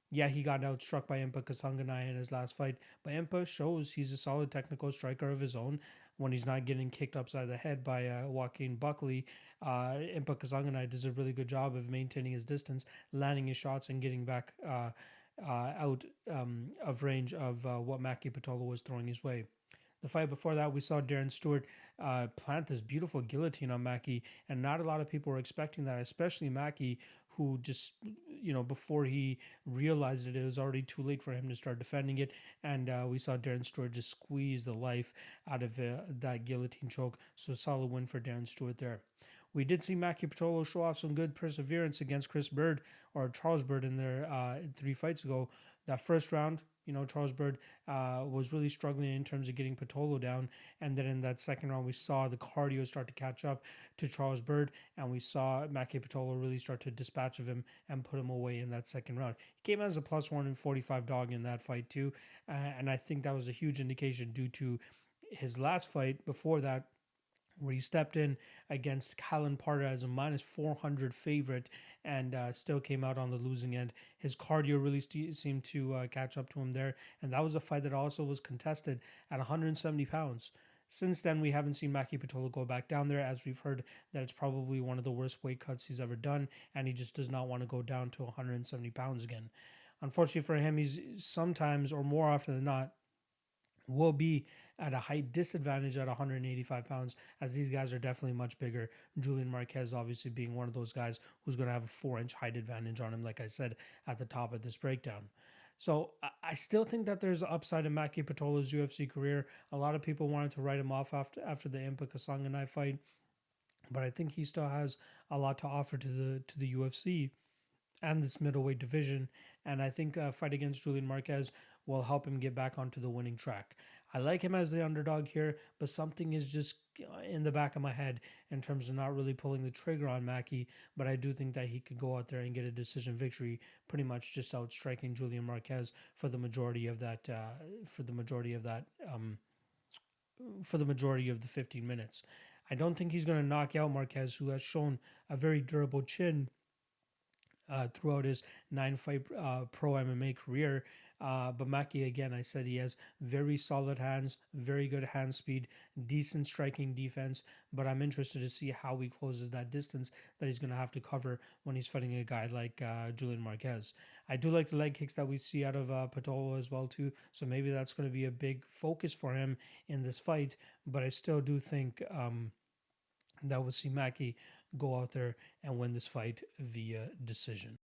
Yeah, he got outstruck by Impa Kasanganay in his last fight, but Impa shows he's a solid technical striker of his own when he's not getting kicked upside the head by Joaquin Buckley. Impa Kasanganay does a really good job of maintaining his distance, landing his shots, and getting back out of range of what Maki Pitolo was throwing his way. The fight before that, we saw Darren Stewart plant this beautiful guillotine on Maki, and not a lot of people were expecting that, especially Maki, who just, before he realized it was already too late for him to start defending it, and we saw Darren Stewart just squeeze the life out of that guillotine choke, so solid win for Darren Stewart there. We did see Maki Pitolo show off some good perseverance against Charles Byrd in their 3 fights ago. That first round, Charles Byrd was really struggling in terms of getting Pitolo down. And then in that second round, we saw the cardio start to catch up to Charles Byrd, and we saw Maki Pitolo really start to dispatch of him and put him away in that second round. He came as a plus 145 dog in that fight too. And I think that was a huge indication due to his last fight before that, where he stepped in against Callan Parda as a minus 400 favorite and still came out on the losing end. His cardio really seemed to catch up to him there, and that was a fight that also was contested at 170 pounds. Since then, we haven't seen Maki Pitolo go back down there, as we've heard that it's probably one of the worst weight cuts he's ever done, and he just does not want to go down to 170 pounds again. Unfortunately for him, he's sometimes, or more often than not, will be at a height disadvantage at 185 pounds, as these guys are definitely much bigger. Julian Marquez obviously being one of those guys who's going to have a 4-inch height advantage on him, like I said at the top of this breakdown. So I still think that there's upside in Maki Pitolo's UFC career. A lot of people wanted to write him off after the Impa Kasanganay fight, but I think he still has a lot to offer to the UFC and this middleweight division, and I think a fight against Julian Marquez will help him get back onto the winning track. I like him as the underdog here, but something is just in the back of my head in terms of not really pulling the trigger on Maki, but I do think that he could go out there and get a decision victory, pretty much just outstriking Julian Marquez for the majority of that. For the majority of the 15 minutes. I don't think he's going to knock out Marquez, who has shown a very durable chin throughout his 9-fight pro MMA career. But Maki, again, I said he has very solid hands, very good hand speed, decent striking defense. But I'm interested to see how he closes that distance that he's going to have to cover when he's fighting a guy like Julian Marquez. I do like the leg kicks that we see out of Patolo as well, too. So maybe that's going to be a big focus for him in this fight. But I still do think that we'll see Maki go out there and win this fight via decision.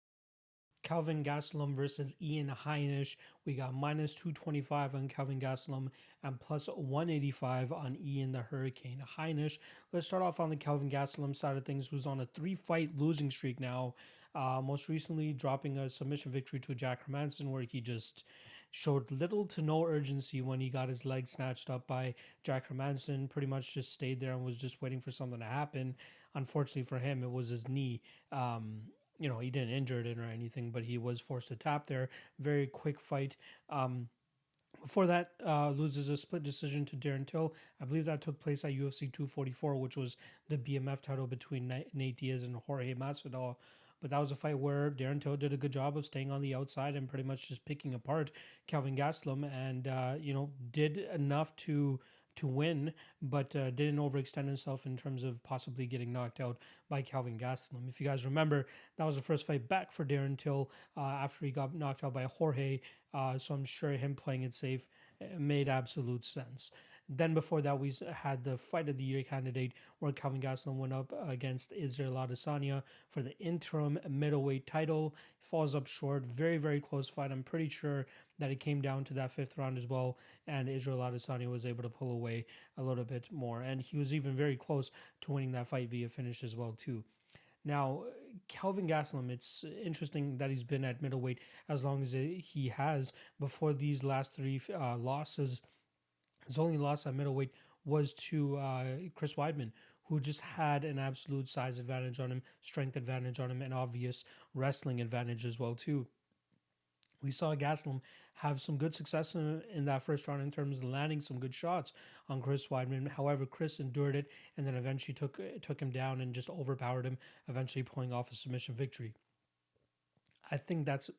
Kelvin Gastelum versus Ian Heinisch. We got minus 225 on Kelvin Gastelum and plus 185 on Ian the Hurricane Heinisch. Let's start off on the Kelvin Gastelum side of things, who's on a 3-fight losing streak now. Most recently dropping a submission victory to Jack Hermanson, where he just showed little to no urgency when he got his leg snatched up by Jack Hermanson. Pretty much just stayed there and was just waiting for something to happen. Unfortunately for him, it was his knee. He didn't injure it or anything, but he was forced to tap there. Very quick fight. Before that, loses a split decision to Darren Till. I believe that took place at UFC 244, which was the BMF title between Nate Diaz and Jorge Masvidal. But that was a fight where Darren Till did a good job of staying on the outside and pretty much just picking apart Kelvin Gastelum and, did enough to win, but didn't overextend himself in terms of possibly getting knocked out by Kelvin Gastelum. If you guys remember, that was the first fight back for Darren Till after he got knocked out by Jorge, so I'm sure him playing it safe made absolute sense. Then before that, we had the Fight of the Year candidate where Kelvin Gastelum went up against Israel Adesanya for the interim middleweight title. Falls up short. Very, very close fight. I'm pretty sure that it came down to that 5th round as well, and Israel Adesanya was able to pull away a little bit more. And he was even very close to winning that fight via finish as well, too. Now, Kelvin Gastelum, it's interesting that he's been at middleweight as long as he has. Before these last 3 losses, his only loss at middleweight was to Chris Weidman, who just had an absolute size advantage on him, strength advantage on him, and obvious wrestling advantage as well, too. We saw Gastelum have some good success in that first round in terms of landing some good shots on Chris Weidman. However, Chris endured it and then eventually took him down and just overpowered him, eventually pulling off a submission victory. I think that's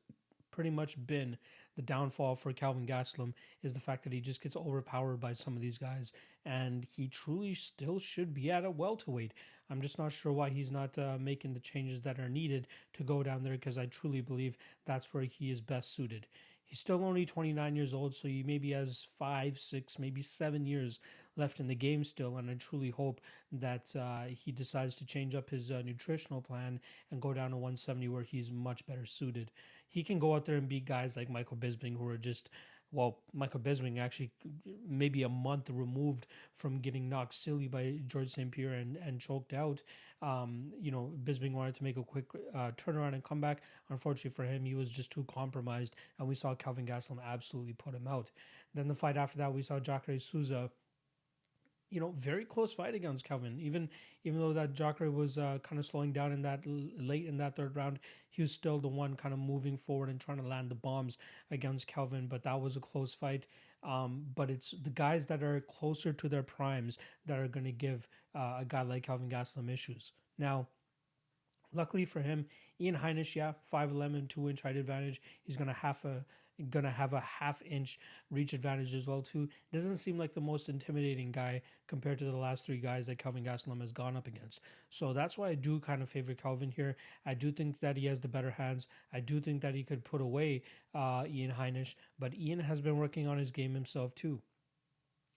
pretty much been the downfall for Kelvin Gastelum, is the fact that he just gets overpowered by some of these guys, and he truly still should be at a welterweight. I'm just not sure why he's not making the changes that are needed to go down there, because I truly believe that's where he is best suited. He's still only 29 years old, so he maybe has 5, 6, maybe 7 years left in the game still, and I truly hope that he decides to change up his nutritional plan and go down to 170 where he's much better suited. He can go out there and beat guys like Michael Bisping, who are just, Michael Bisping actually maybe a month removed from getting knocked silly by George St. Pierre and choked out. Bisping wanted to make a quick turnaround and comeback. Unfortunately for him, he was just too compromised, and we saw Kelvin Gastelum absolutely put him out. Then the fight after that, we saw Jacare Souza. Very close fight against Kelvin. Even though that Jacare was kind of slowing down in that late in that 3rd round, he was still the one kind of moving forward and trying to land the bombs against Kelvin. But that was a close fight. But it's the guys that are closer to their primes that are going to give a guy like Kelvin Gastelum issues. Now, luckily for him, Ian Heinisch, 5'11", 2-inch height advantage. He's going to have a half-inch reach advantage as well too. Doesn't seem like the most intimidating guy compared to the last 3 guys that Kelvin Gastelum has gone up against. So that's why I do kind of favor Kelvin here. I do think that he has the better hands. I do think that he could put away Ian Heinisch, but Ian has been working on his game himself too.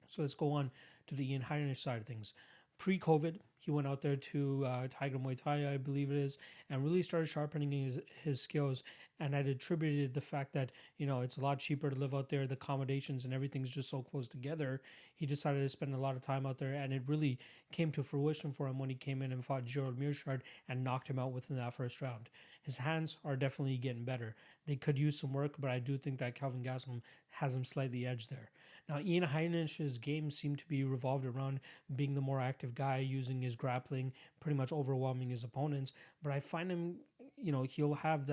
So let's go on to the Ian Heinisch side of things. Pre-COVID, he went out there to Tiger Muay Thai, I believe it is, and really started sharpening his skills. And I'd attributed the fact that, it's a lot cheaper to live out there. The accommodations and everything's just so close together. He decided to spend a lot of time out there, and it really came to fruition for him when he came in and fought Gerald Mearshart and knocked him out within that first round. His hands are definitely getting better. They could use some work, but I do think that Kelvin Gastelum has him slightly edged there. Now, Ian Heinish's game seemed to be revolved around being the more active guy, using his grappling, pretty much overwhelming his opponents. But I find him, he'll have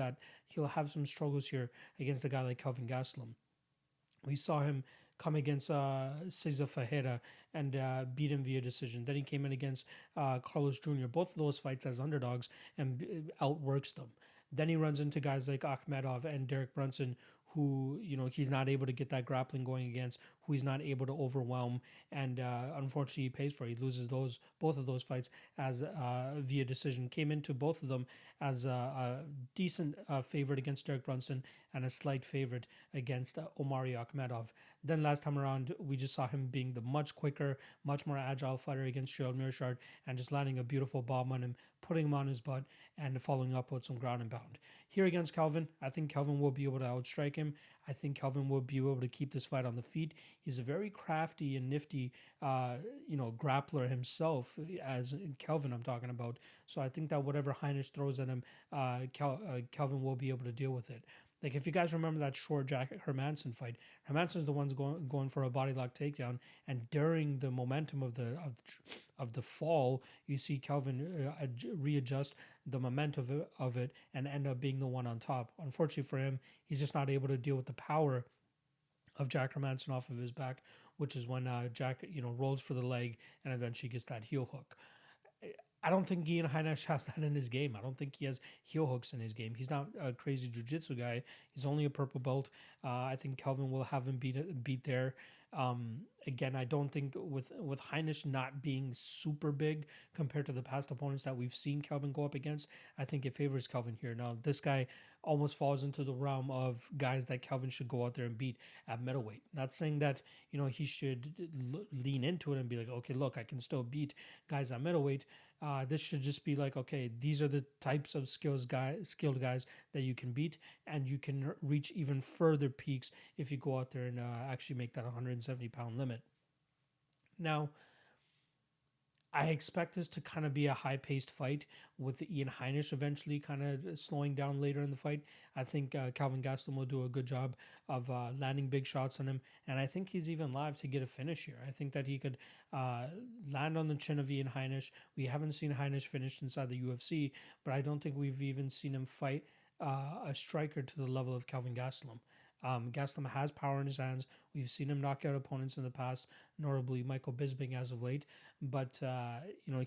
some struggles here against a guy like Kelvin Gastelum. We saw him come against Cesar Ferreira and beat him via decision. Then he came in against Carlos Jr., both of those fights as underdogs, and outworks them. Then he runs into guys like Akhmedov and Derek Brunson, who he's not able to get that grappling going against, who he's not able to overwhelm, and unfortunately he pays for it. He loses both of those fights as via decision. Came into both of them as a decent favorite against Derek Brunson and a slight favorite against Omari Akhmedov. Then last time around, we just saw him being the much quicker, much more agile fighter against Gerald Mearshart and just landing a beautiful bomb on him, putting him on his butt, and following up with some ground and pound. Here against Kelvin, I think Kelvin will be able to outstrike him. I think Kelvin will be able to keep this fight on the feet. He's a very crafty and nifty, grappler himself, as Kelvin I'm talking about. So I think that whatever Heinisch throws at him, Kelvin will be able to deal with it. Like, if you guys remember that short Jack Hermansson fight, Hermansson's the one's going for a body lock takedown, and during the momentum of the fall, you see Kelvin readjust the momentum of it and end up being the one on top. Unfortunately for him, he's just not able to deal with the power of Jack Hermansson off of his back, which is when Jack rolls for the leg and eventually gets that heel hook. I don't think Ian Heinisch has that in his game. I don't think he has heel hooks in his game. He's not a crazy jiu-jitsu guy. He's only a purple belt. I think Kelvin will have him beat there. Again, I don't think with Heinisch not being super big compared to the past opponents that we've seen Kelvin go up against, I think it favors Kelvin here. Now, this guy almost falls into the realm of guys that Kelvin should go out there and beat at middleweight. Not saying that he should lean into it and be like, okay, look, I can still beat guys at middleweight. This should just be like, okay, these are the types of skilled guys that you can beat, and you can reach even further peaks if you go out there and actually make that 170-pound limit. Now, I expect this to kind of be a high-paced fight with Ian Heinisch eventually kind of slowing down later in the fight. I think Kelvin Gastelum will do a good job of landing big shots on him, and I think he's even live to get a finish here. I think that he could land on the chin of Ian Heinisch. We haven't seen Heinisch finished inside the UFC, but I don't think we've even seen him fight a striker to the level of Kelvin Gastelum. Gastelum has power in his hands. We've seen him knock out opponents in the past, notably Michael Bisping as of late. But,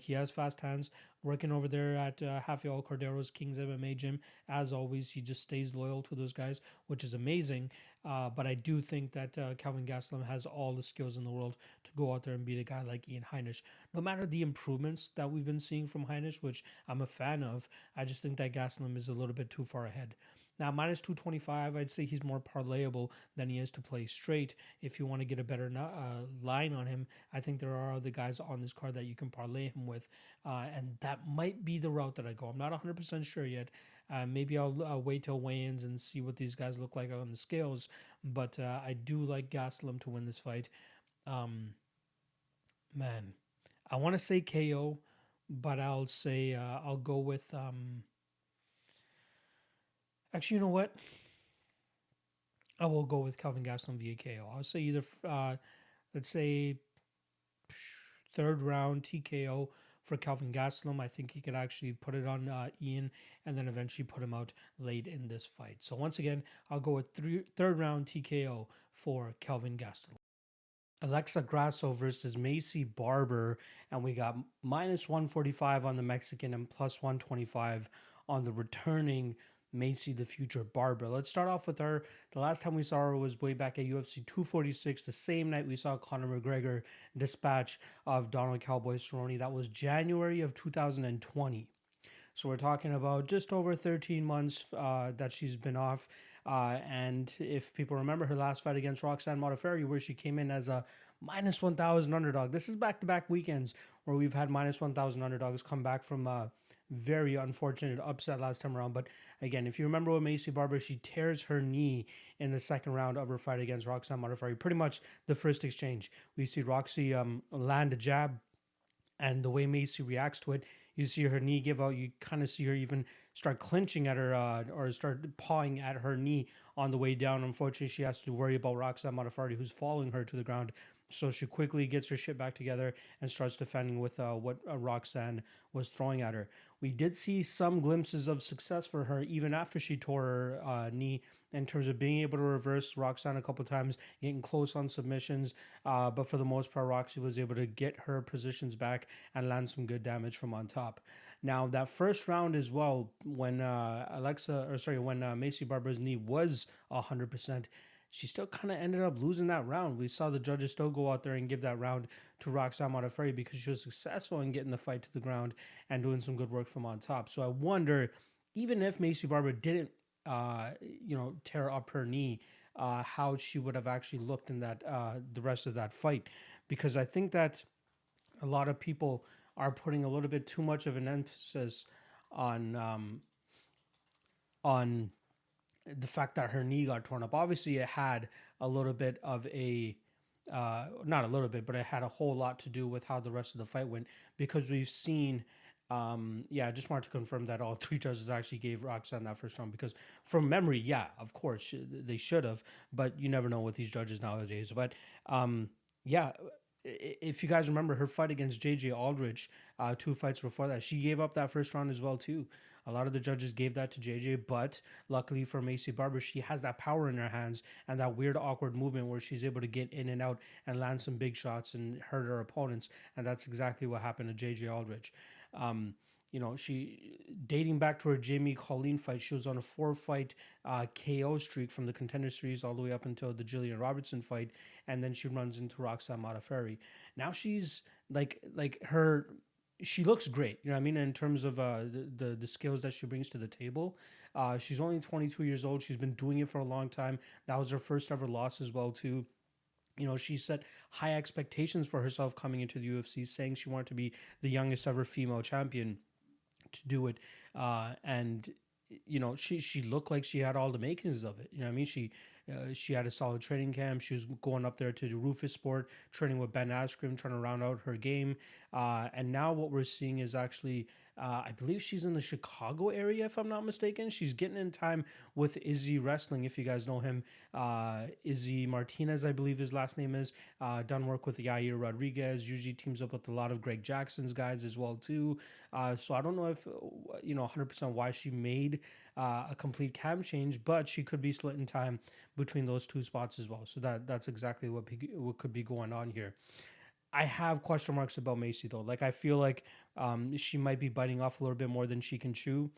he has fast hands. Working over there at Rafael Cordero's King's MMA gym. As always, he just stays loyal to those guys, which is amazing. But I do think that Kelvin Gastelum has all the skills in the world to go out there and beat a guy like Ian Heinisch. No matter the improvements that we've been seeing from Heinisch, which I'm a fan of, I just think that Gastelum is a little bit too far ahead. Now, minus 225, I'd say he's more parlayable than he is to play straight. If you want to get a better line on him, I think there are other guys on this card that you can parlay him with, and that might be the route that I go. I'm not 100% sure yet. Maybe I'll wait till weigh-ins and see what these guys look like on the scales, but I do like Gastelum to win this fight. Man, I want to say KO, but I'll say I'll go with... Actually, you know what? I will go with Kelvin Gastelum via KO. I'll say either, let's say, third round TKO for Kelvin Gastelum. I think he could actually put it on Ian and then eventually put him out late in this fight. So once again, I'll go with third round TKO for Kelvin Gastelum. Alexa Grasso versus Maycee Barber, and we got minus 145 on the Mexican and plus 125 on the returning Maycee the Future Barber. Let's start off with her. The last time we saw her was way back at UFC 246, the same night we saw Conor McGregor dispatch of Donald Cowboy Cerrone. That was January of 2020. So we're talking about just over 13 months that she's been off. And if people remember her last fight against Roxanne Modafferi, where she came in as a minus 1,000 underdog. This is back-to-back weekends where we've had minus 1,000 underdogs come back from very unfortunate upset last time around. But again, if you remember with Maycee Barber, she tears her knee in the second round of her fight against Roxanne Modafferi. Pretty much the first exchange. We see Roxy land a jab, and the way Maycee reacts to it, you see her knee give out. You kind of see her even start clinching at her or start pawing at her knee on the way down. Unfortunately, she has to worry about Roxanne Modafferi, who's following her to the ground. So she quickly gets her shit back together and starts defending with what Roxanne was throwing at her. We did see some glimpses of success for her even after she tore her knee in terms of being able to reverse Roxanne a couple times, getting close on submissions. But for the most part, Roxy was able to get her positions back and land some good damage from on top. Now that first round as well, when Maycee Barber's knee was 100%, she still kind of ended up losing that round. We saw the judges still go out there and give that round to Roxanne Modafferi because she was successful in getting the fight to the ground and doing some good work from on top. So I wonder, even if Maycee Barber didn't, tear up her knee, how she would have actually looked in that the rest of that fight, because I think that a lot of people are putting a little bit too much of an emphasis on the fact that her knee got torn up. Obviously, it had a little bit of a not a little bit, but it had a whole lot to do with how the rest of the fight went, because we've seen. I just wanted to confirm that all three judges actually gave Roxanne that first round, because from memory, yeah, of course they should have, but you never know with these judges nowadays. But if you guys remember her fight against JJ Aldrich, 2 fights before that, she gave up that first round as well too. A lot of the judges gave that to JJ, but luckily for Maycee Barber, she has that power in her hands and that weird awkward movement where she's able to get in and out and land some big shots and hurt her opponents, and that's exactly what happened to JJ Aldrich. She, dating back to her Jamie Colleen fight, she was on a 4-fight KO streak from the Contender Series all the way up until the Gillian Robertson fight, and then she runs into Roxanne Modafferi. Now she's she looks great, you know what I mean, in terms of the skills that she brings to the table. She's only 22 years old. She's been doing it for a long time. That was her first ever loss as well too. She set high expectations for herself coming into the UFC, saying she wanted to be the youngest ever female champion to do it. And she looked like she had all the makings of it. You know what I mean? She had a solid training camp. She was going up there to the Rufus Sport, training with Ben Askren, trying to round out her game. And now what we're seeing is actually, I believe she's in the Chicago area, if I'm not mistaken. She's getting in time with Izzy Wrestling, if you guys know him. Izzy Martinez, I believe his last name is. Done work with Yair Rodriguez. Usually teams up with a lot of Greg Jackson's guys as well too. So I don't know if 100% why she made a complete cam change, but she could be splitting time between those two spots as well. So that's exactly what could be going on here. I have question marks about Maycee though. Like, I feel like she might be biting off a little bit more than she can chew.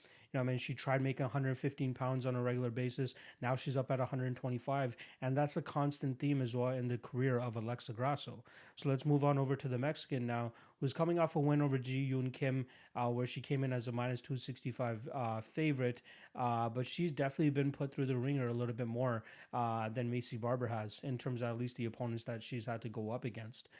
She tried making 115 pounds on a regular basis. Now she's up at 125, and that's a constant theme as well in the career of Alexa Grasso. So let's move on over to the Mexican now, who's coming off a win over Ji Yoon Kim, where she came in as a minus 265 favorite. But she's definitely been put through the ringer a little bit more than Maycee Barber has, in terms of at least the opponents that she's had to go up against.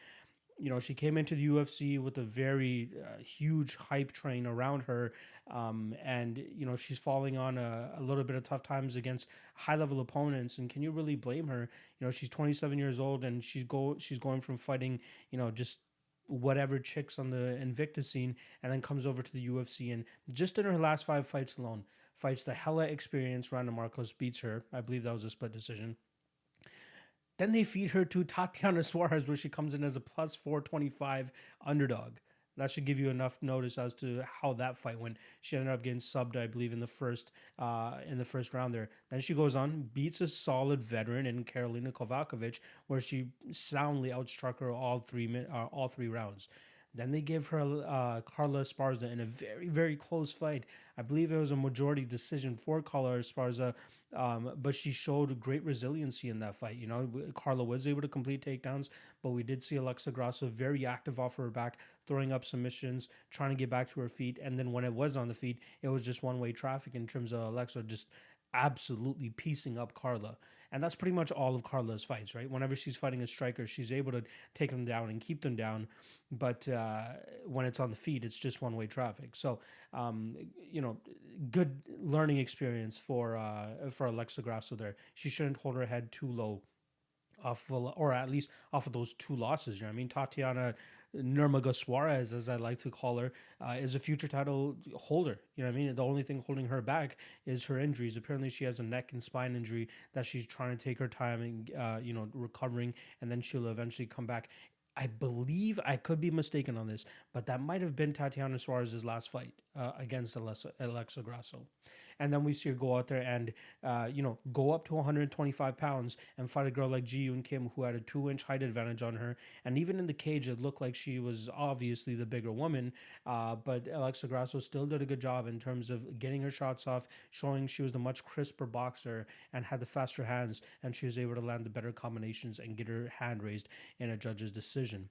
She came into the UFC with a very huge hype train around her. And she's falling on a little bit of tough times against high-level opponents. And can you really blame her? She's 27 years old, and she's going from fighting, just whatever chicks on the Invicta scene, and then comes over to the UFC. And just in her last 5 fights alone, fights the hella experienced Randa Marcos, beats her. I believe that was a split decision. Then they feed her to Tatiana Suarez, where she comes in as a plus 425 underdog. That should give you enough notice as to how that fight went. She ended up getting subbed, I believe, in the first round there. Then she goes on, beats a solid veteran in Karolina Kovacevic, where she soundly outstruck her all three rounds. Then they give her Carla Esparza in a very, very close fight. I believe it was a majority decision for Carla Esparza, but she showed great resiliency in that fight. Carla was able to complete takedowns, but we did see Alexa Grasso very active off her back, throwing up submissions, trying to get back to her feet. And then when it was on the feet, it was just one-way traffic in terms of Alexa just absolutely piecing up Carla. And that's pretty much all of Carla's fights, right? Whenever she's fighting a striker, she's able to take them down and keep them down. But when it's on the feet, it's just one-way traffic. So, good learning experience for Alexa Grasso there. She shouldn't hold her head too low or at least off of those 2 losses. You know what I mean? Tatiana Nurmagomedov Suarez, as I like to call her, is a future title holder. You know what I mean? The only thing holding her back is her injuries. Apparently, she has a neck and spine injury that she's trying to take her time and recovering, and then she'll eventually come back. I believe, I could be mistaken on this, but that might have been Tatiana Suarez's last fight against Alexa Grasso. And then we see her go out there and, go up to 125 pounds and fight a girl like Ji Yoon Kim, who had a 2-inch height advantage on her. And even in the cage, it looked like she was obviously the bigger woman. But Alexa Grasso still did a good job in terms of getting her shots off, showing she was the much crisper boxer and had the faster hands. And she was able to land the better combinations and get her hand raised in a judge's decision.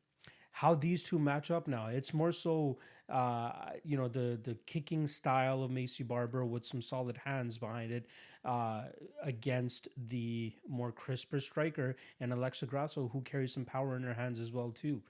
How these two match up now, it's more so, the kicking style of Maycee Barber with some solid hands behind it against the more crisper striker and Alexa Grasso, who carries some power in her hands as well too.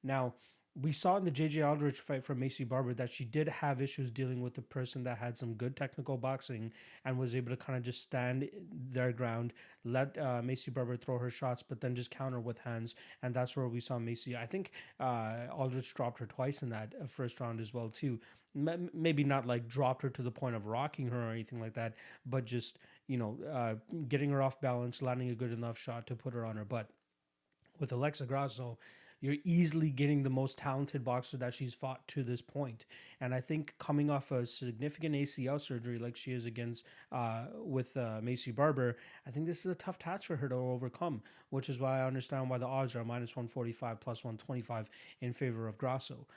Now, we saw in the JJ Aldrich fight for Maycee Barber that she did have issues dealing with the person that had some good technical boxing and was able to kind of just stand their ground, let Maycee Barber throw her shots, but then just counter with hands. And that's where we saw Maycee. I think Aldrich dropped her twice in that first round as well too. Maybe not like dropped her to the point of rocking her or anything like that, but just, getting her off balance, landing a good enough shot to put her on her butt. With Alexa Grasso, you're easily getting the most talented boxer that she's fought to this point. And I think coming off a significant ACL surgery like she is against with Maycee Barber, I think this is a tough task for her to overcome, which is why I understand why the odds are minus 145 plus 125 in favor of Grasso.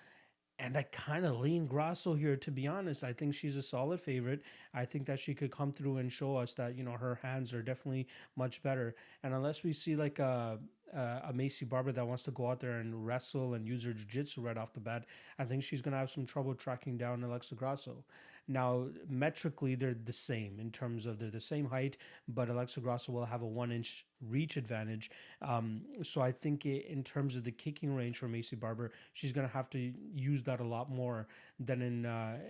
And I kind of lean Grasso here, to be honest. I think she's a solid favorite. I think that she could come through and show us that, her hands are definitely much better. And unless we see like a Maycee Barber that wants to go out there and wrestle and use her jiu-jitsu right off the bat, I think she's going to have some trouble tracking down Alexa Grasso. Now, metrically, they're the same in terms of they're the same height, but Alexa Grasso will have a 1-inch reach advantage. So I think in terms of the kicking range for Maycee Barber, she's going to have to use that a lot more than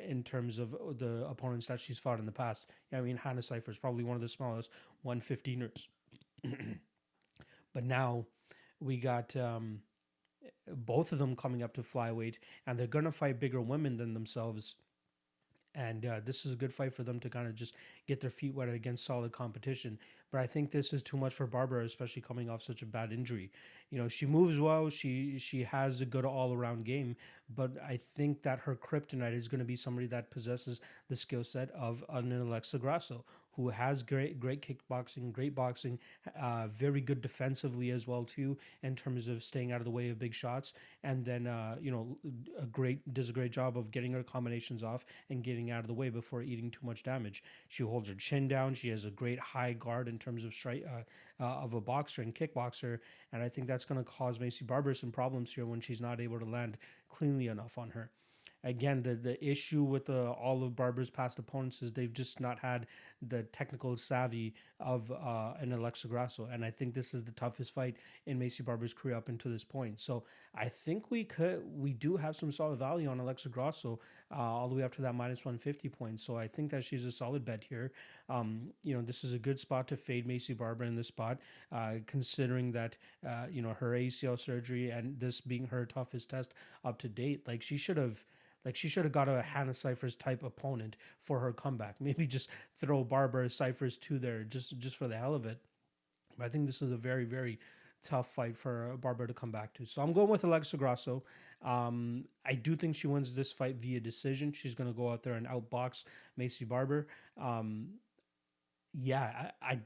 in terms of the opponents that she's fought in the past. I mean, Hannah Cipher is probably one of the smallest 115ers. But now we got both of them coming up to flyweight, and they're going to fight bigger women than themselves. And this is a good fight for them to kind of just get their feet wet against solid competition. But I think this is too much for Barber, especially coming off such a bad injury. She moves well. She has a good all-around game. But I think that her kryptonite is going to be somebody that possesses the skill set of an Alexa Grasso, who has great kickboxing, great boxing, very good defensively as well too, in terms of staying out of the way of big shots, and then does a great job of getting her combinations off and getting out of the way before eating too much damage. She holds her chin down. She has a great high guard in terms of strike of a boxer and kickboxer, and I think that's going to cause Maycee Barber some problems here when she's not able to land cleanly enough on her. Again, the issue with all of Barber's past opponents is they've just not had the technical savvy of an Alexa Grasso. And I think this is the toughest fight in Maycee Barber's career up until this point. So I think we do have some solid value on Alexa Grasso all the way up to that minus 150 points. So I think that she's a solid bet here. This is a good spot to fade Maycee Barber in this spot, considering that, her ACL surgery and this being her toughest test up to date. She should have got a Hannah Cipher's type opponent for her comeback. Maybe just throw Barber Cipher's two there just for the hell of it. But I think this is a very, very tough fight for Barber to come back to. So I'm going with Alexa Grasso. I do think she wins this fight via decision. She's going to go out there and outbox Maycee Barber. I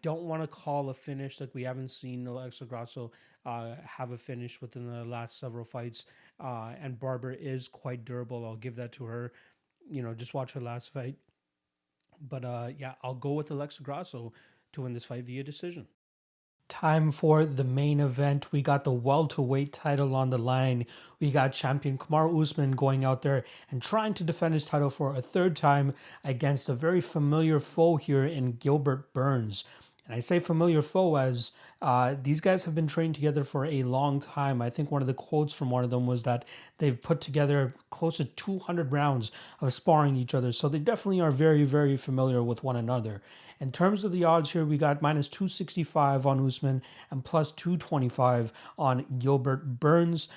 don't want to call a finish. Like, we haven't seen Alexa Grasso have a finish within the last several fights. And Barber is quite durable. I'll give that to her. Just watch her last fight. But I'll go with Alexa Grasso to win this fight via decision. Time for the main event. We got the welterweight title on the line. We got champion Kamaru Usman going out there and trying to defend his title for a third time against a very familiar foe here in Gilbert Burns. And I say familiar foe as These guys have been training together for a long time. I think one of the quotes from one of them was that they've put together close to 200 rounds of sparring each other. So they definitely are very, very familiar with one another. In terms of the odds here, we got minus 265 on Usman and plus 225 on Gilbert Burns.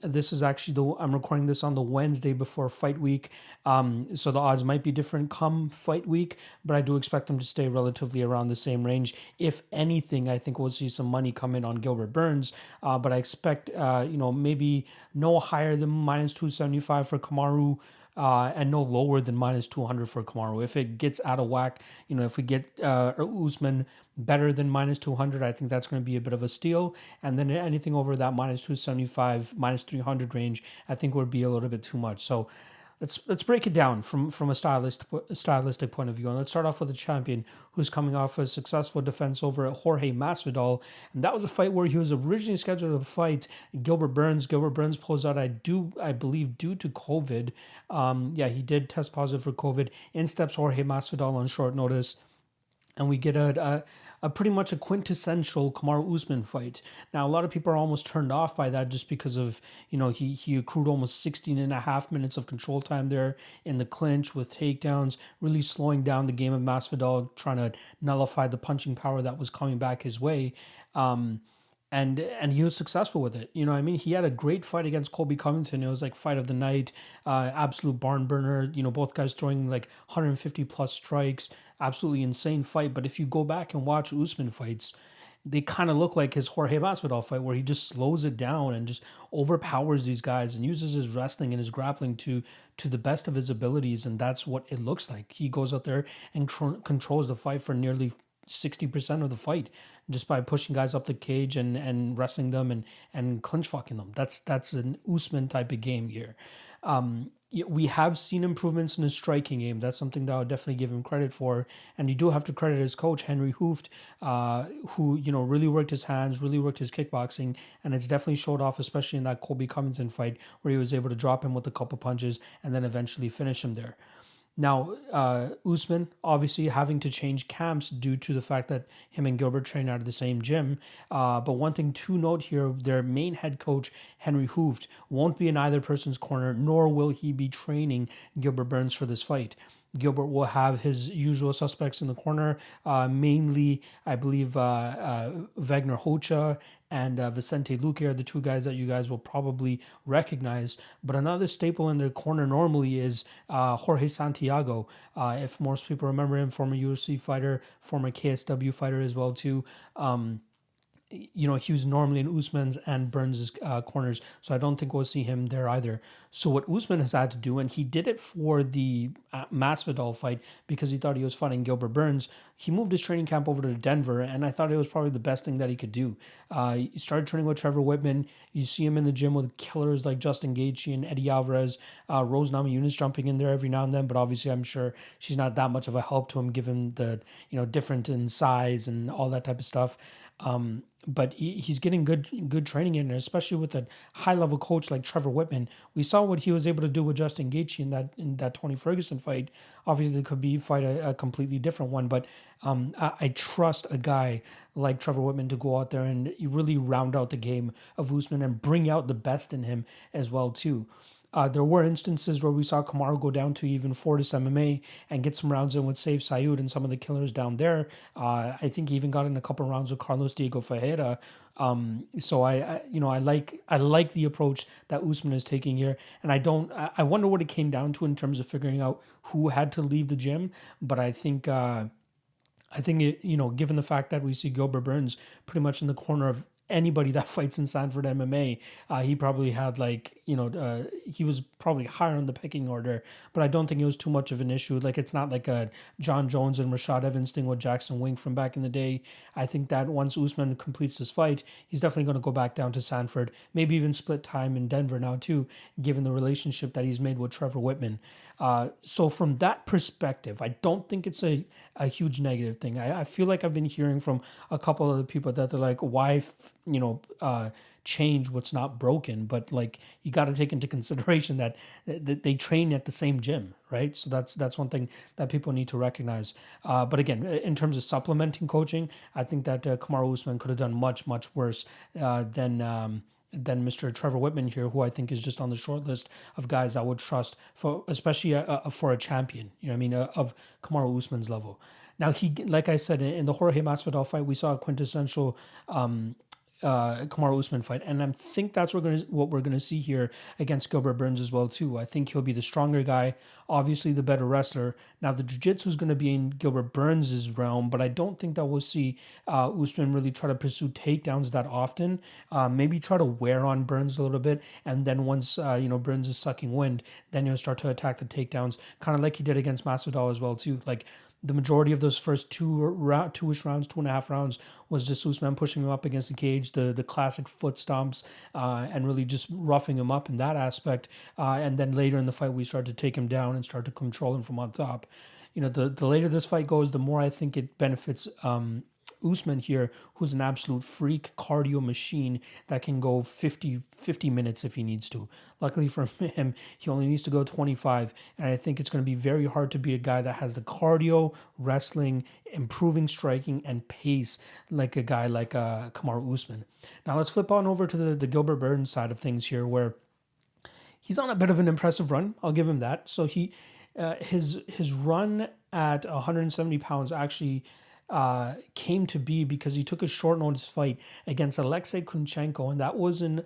This is actually I'm recording this on the Wednesday before fight week. So the odds might be different come fight week, but I do expect them to stay relatively around the same range. If anything, I think we'll see some money come in on Gilbert Burns, but I expect, maybe no higher than minus 275 for Kamaru. And no lower than minus 200 for Kamaru. If it gets out of whack, if we get Usman better than minus 200, I think that's going to be a bit of a steal. And then anything over that minus 275, minus 300 range, I think would be a little bit too much. So let's break it down from a stylistic point of view. And let's start off with the champion who's coming off a successful defense over Jorge Masvidal. And that was a fight where he was originally scheduled to fight Gilbert Burns. Gilbert Burns pulls out, I believe, due to COVID. He did test positive for COVID. In steps Jorge Masvidal on short notice. And we get a pretty much a quintessential Kamaru Usman fight. Now, a lot of people are almost turned off by that just because of, he accrued almost 16 and a half minutes of control time there in the clinch with takedowns, really slowing down the game of Masvidal, trying to nullify the punching power that was coming back his way. And he was successful with it. He had a great fight against Colby Covington. It was like fight of the night, absolute barn burner. Both guys throwing like 150 plus strikes, absolutely insane fight. But if you go back and watch Usman fights, they kind of look like his Jorge Masvidal fight, where he just slows it down and just overpowers these guys and uses his wrestling and his grappling to the best of his abilities. And that's what it looks like. He goes out there and controls the fight for nearly 60% of the fight just by pushing guys up the cage and wrestling them and clinch fucking them. That's an Usman type of game here. We have seen improvements in his striking game. That's something that I would definitely give him credit for. And you do have to credit his coach, Henry Hooft, who, really worked his hands, really worked his kickboxing. And it's definitely showed off, especially in that Colby Covington fight where he was able to drop him with a couple punches and then eventually finish him there. Now, Usman obviously having to change camps due to the fact that him and Gilbert train out of the same gym. But one thing to note here, their main head coach, Henry Hooft, won't be in either person's corner, nor will he be training Gilbert Burns for this fight. Gilbert will have his usual suspects in the corner, mainly, I believe, Wagner Hocha and Vicente Luque are the two guys that you guys will probably recognize. But another staple in their corner normally is Jorge Santiago. If most people remember him, former UFC fighter, former KSW fighter as well too. He was normally in Usman's and Burns' corners, so I don't think we'll see him there either. So what Usman has had to do, and he did it for the Masvidal fight because he thought he was fighting Gilbert Burns, he moved his training camp over to Denver, and I thought it was probably the best thing that he could do. He started training with Trevor Whitman. You see him in the gym with killers like Justin Gaethje and Eddie Alvarez. Rose Namajunas jumping in there every now and then, but obviously I'm sure she's not that much of a help to him given the different in size and all that type of stuff. But he's getting good training in there, especially with a high level coach like Trevor Whitman. We saw what he was able to do with Justin Gaethje in that Tony Ferguson fight. Obviously, it could be a completely different one, but I trust a guy like Trevor Whitman to go out there and really round out the game of Usman and bring out the best in him as well too. There were instances where we saw Kamaru go down to even Fortis MMA and get some rounds in with Save Sayud and some of the killers down there. I think he even got in a couple rounds with Carlos Dhiego Ferreira. So I like the approach that Usman is taking here, and I wonder what it came down to in terms of figuring out who had to leave the gym. But I think given the fact that we see Gilbert Burns pretty much in the corner of anybody that fights in Sanford MMA, he probably had he was probably higher on the pecking order, but I don't think it was too much of an issue. Like, it's not like a John Jones and Rashad Evans thing with Jackson Wink from back in the day. I think that once Usman completes this fight, he's definitely going to go back down to Sanford, maybe even split time in Denver now too, given the relationship that he's made with Trevor Whitman. So from that perspective, I don't think it's a huge negative thing. I feel like I've been hearing from a couple of the people that they're like, why change what's not broken, but like you got to take into consideration that they train at the same gym, right? So that's one thing that people need to recognize. But again, in terms of supplementing coaching, I think that Kamaru Usman could have done much worse than Mr. Trevor Whitman here, who I think is just on the short list of guys I would trust for, especially for a champion. You know what I mean, of Kamaru Usman's level. Now like I said, in the Jorge Masvidal fight, we saw a quintessential Kamaru Usman fight, and I think that's what we're gonna see here against Gilbert Burns as well too. I think he'll be the stronger guy, obviously the better wrestler. Now the jiu-jitsu is gonna be in Gilbert Burns' realm, but I don't think that we'll see Usman really try to pursue takedowns that often. Maybe try to wear on Burns a little bit, and then once Burns is sucking wind, then he'll start to attack the takedowns, kind of like he did against Masvidal as well too. Like the majority of those first two-ish rounds, 2.5 rounds, was just Usman pushing him up against the cage, the classic foot stomps, and really just roughing him up in that aspect. And then later in the fight, we started to take him down and start to control him from on top. The later this fight goes, the more I think it benefits Usman here, who's an absolute freak cardio machine that can go 50 minutes if he needs to. Luckily for him, he only needs to go 25, and I think it's going to be very hard to be a guy that has the cardio, wrestling, improving striking, and pace like a guy like Kamaru Usman. Now let's flip on over to the Gilbert Burns side of things here, where he's on a bit of an impressive run. I'll give him that. So his run at 170 pounds actually came to be because he took a short notice fight against Alexei Kunchenko, and that was in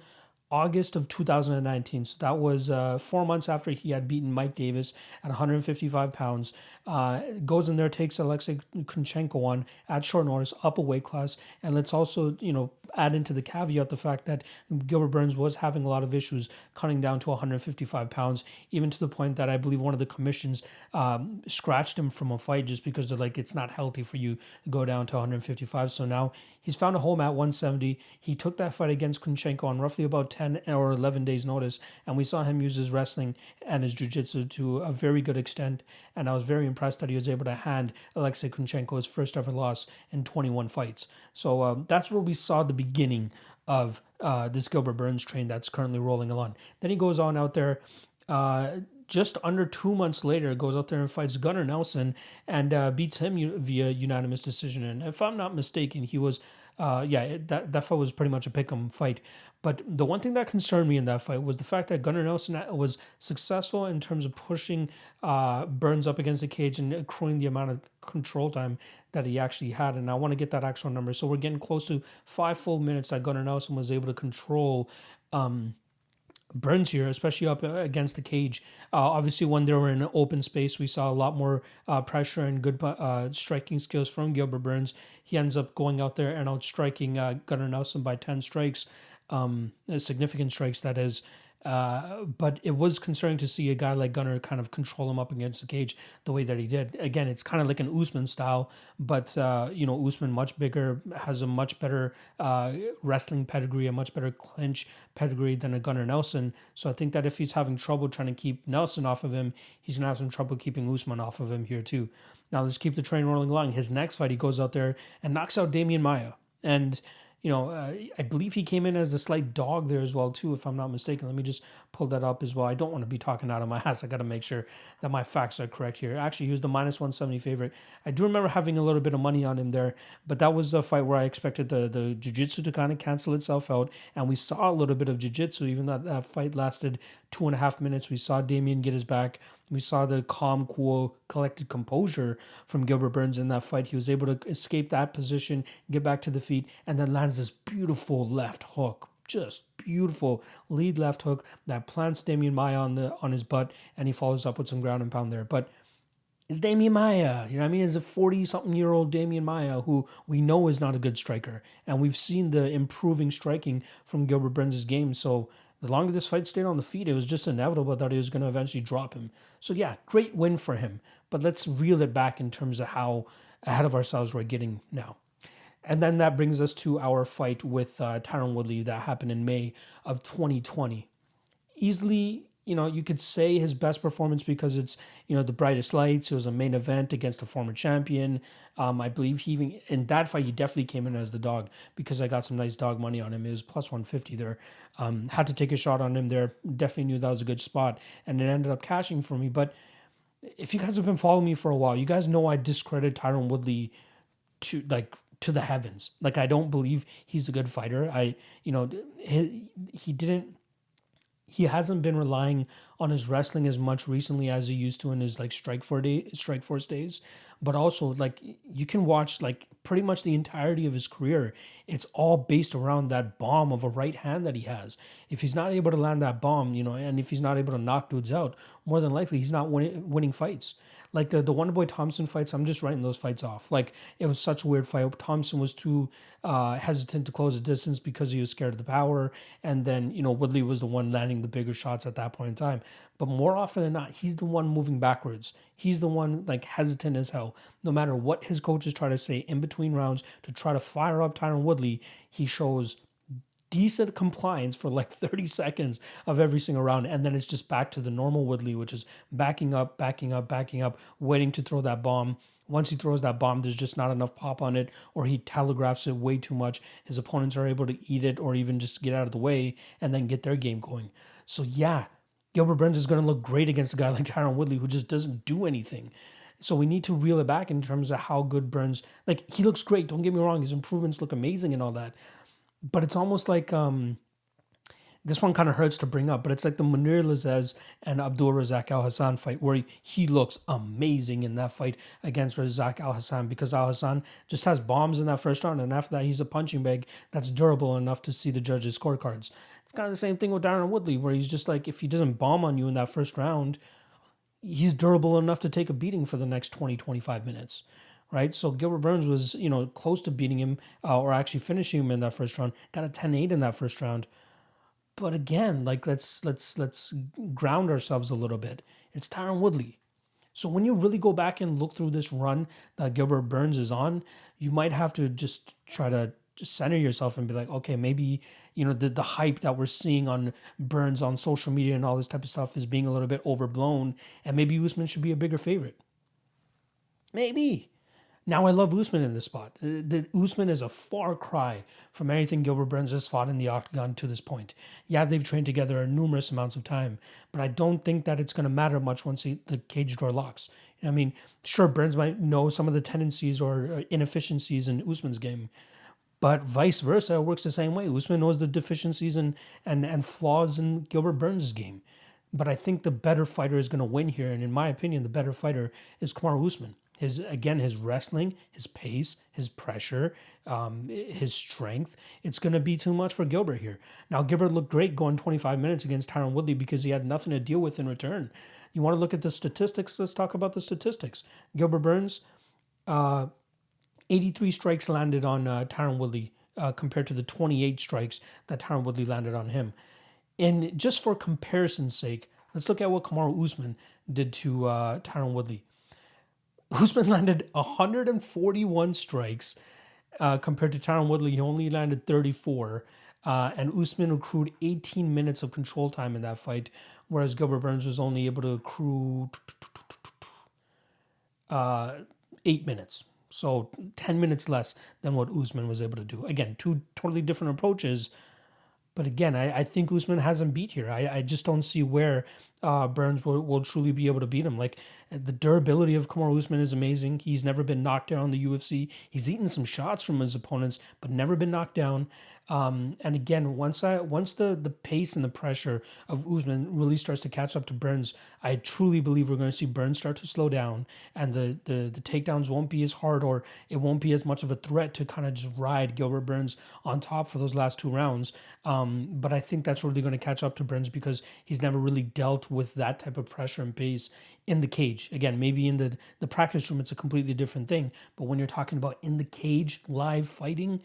August of 2019. So that was 4 months after he had beaten Mike Davis at 155 pounds. Goes in there, takes Alexei Kunchenko on at short notice, up a weight class. And let's also, add into the caveat the fact that Gilbert Burns was having a lot of issues cutting down to 155 pounds, even to the point that I believe one of the commissions scratched him from a fight just because they're like, it's not healthy for you to go down to 155. So now he's found a home at 170. He took that fight against Kunchenko on roughly about 10 or 11 days notice, and we saw him use his wrestling and his jiu-jitsu to a very good extent, and I was very impressed that he was able to hand Alexei Kunchenko his first ever loss in 21 fights. So that's where we saw the beginning of this Gilbert Burns train that's currently rolling along. Then he goes on out there, just under 2 months later, goes out there and fights Gunnar Nelson and beats him via unanimous decision. And if I'm not mistaken, he was, that fight was pretty much a pick'em fight. But the one thing that concerned me in that fight was the fact that Gunnar Nelson was successful in terms of pushing Burns up against the cage and accruing the amount of control time that he actually had. And I want to get that actual number. So we're getting close to 5 full minutes that Gunnar Nelson was able to control Burns here, especially up against the cage. Obviously, when they were in an open space, we saw a lot more pressure and good striking skills from Gilbert Burns. He ends up going out there and outstriking Gunnar Nelson by 10 strikes, significant strikes, that is. But it was concerning to see a guy like Gunnar kind of control him up against the cage the way that he did. Again, it's kind of like an Usman style, but Usman much bigger, has a much better wrestling pedigree, a much better clinch pedigree than a Gunnar Nelson. So I think that if he's having trouble trying to keep Nelson off of him, he's gonna have some trouble keeping Usman off of him here too. Now let's keep the train rolling along. His next fight, he goes out there and knocks out Demian Maia, and I believe he came in as a slight dog there as well, too, if I'm not mistaken. Let me just pull that up as well. I don't want to be talking out of my ass. I got to make sure that my facts are correct here. Actually, he was the minus 170 favorite. I do remember having a little bit of money on him there, but that was a fight where I expected the jiu-jitsu to kind of cancel itself out, and we saw a little bit of jiu-jitsu, even though that fight lasted 2.5 minutes. We saw Demian get his back. We saw the calm, cool, collected composure from Gilbert Burns in that fight. He was able to escape that position, get back to the feet, and then lands this beautiful left hook. Just beautiful lead left hook that plants Demian Maia on his butt, and he follows up with some ground and pound there. But it's Demian Maia, It's a 40-something-year-old Demian Maia who we know is not a good striker, and we've seen the improving striking from Gilbert Burns' game. So the longer this fight stayed on the feet, it was just inevitable that he was going to eventually drop him. So yeah, great win for him. But let's reel it back in terms of how ahead of ourselves we're getting now. And then that brings us to our fight with Tyron Woodley that happened in May of 2020. Easily, you could say his best performance because it's, the brightest lights. It was a main event against a former champion. I believe he even, in that fight, he definitely came in as the dog because I got some nice dog money on him. It was plus 150 there. Had to take a shot on him there. Definitely knew that was a good spot. And it ended up cashing for me. But if you guys have been following me for a while, you guys know I discredit Tyron Woodley to the heavens. Like, I don't believe he's a good fighter. He hasn't been relying on his wrestling as much recently as he used to in his like Strikeforce days. But also, like, you can watch like pretty much the entirety of his career. It's all based around that bomb of a right hand that he has. If he's not able to land that bomb, and if he's not able to knock dudes out, more than likely he's not winning fights. Like the Wonderboy Thompson fights, I'm just writing those fights off. Like, it was such a weird fight. Thompson was too hesitant to close the distance because he was scared of the power. And then, Woodley was the one landing the bigger shots at that point in time. But more often than not, he's the one moving backwards. He's the one like hesitant as hell. No matter what his coaches try to say in between rounds to try to fire up Tyron Woodley, he shows decent compliance for like 30 seconds of every single round, and then it's just back to the normal Woodley, which is backing up, waiting to throw that bomb. Once he throws that bomb, there's just not enough pop on it, or he telegraphs it way too much. His opponents are able to eat it or even just get out of the way and then get their game going. So yeah, Gilbert Burns is going to look great against a guy like Tyron Woodley who just doesn't do anything. So we need to reel it back in terms of how good Burns, like, he looks great, don't get me wrong, his improvements look amazing and all that. But it's almost like this one kind of hurts to bring up, but it's like the Munir Lazzez and Abdul Razak Al Hassan fight, where he looks amazing in that fight against Razak Al Hassan, because Al Hassan just has bombs in that first round, and after that he's a punching bag that's durable enough to see the judges' scorecards. It's kind of the same thing with Tyron Woodley, where he's just like, if he doesn't bomb on you in that first round, he's durable enough to take a beating for the next 20-25 minutes. Right, so Gilbert Burns was, close to beating him or actually finishing him in that first round. Got a 10-8 in that first round, but again, like, let's ground ourselves a little bit. It's Tyron Woodley, so when you really go back and look through this run that Gilbert Burns is on, you might have to just try to just center yourself and be like, okay, maybe the hype that we're seeing on Burns on social media and all this type of stuff is being a little bit overblown, and maybe Usman should be a bigger favorite. Maybe. Now, I love Usman in this spot. The Usman is a far cry from anything Gilbert Burns has fought in the octagon to this point. Yeah, they've trained together numerous amounts of time, but I don't think that it's going to matter much once the cage door locks. I mean, sure, Burns might know some of the tendencies or inefficiencies in Usman's game, but vice versa, it works the same way. Usman knows the deficiencies and flaws in Gilbert Burns' game. But I think the better fighter is going to win here, and in my opinion, the better fighter is Kamaru Usman. His wrestling, his pace, his pressure, his strength. It's going to be too much for Gilbert here. Now, Gilbert looked great going 25 minutes against Tyron Woodley because he had nothing to deal with in return. You want to look at the statistics? Let's talk about the statistics. Gilbert Burns, 83 strikes landed on Tyron Woodley compared to the 28 strikes that Tyron Woodley landed on him. And just for comparison's sake, let's look at what Kamaru Usman did to Tyron Woodley. Usman landed 141 strikes compared to Tyron Woodley. He only landed 34. And Usman accrued 18 minutes of control time in that fight, whereas Gilbert Burns was only able to accrue 8 minutes. So 10 minutes less than what Usman was able to do. Again, two totally different approaches. But again, I think Usman hasn't beat here. I just don't see where Burns will truly be able to beat him. Like, the durability of Kamaru Usman is amazing. He's never been knocked down in the UFC. He's eaten some shots from his opponents, but never been knocked down. And again, once the pace and the pressure of Usman really starts to catch up to Burns, I truly believe we're going to see Burns start to slow down, and the takedowns won't be as hard, or it won't be as much of a threat to kind of just ride Gilbert Burns on top for those last 2 rounds. But I think that's really going to catch up to Burns because he's never really dealt with that type of pressure and pace in the cage. Again, maybe in the practice room, it's a completely different thing. But when you're talking about in the cage, live fighting,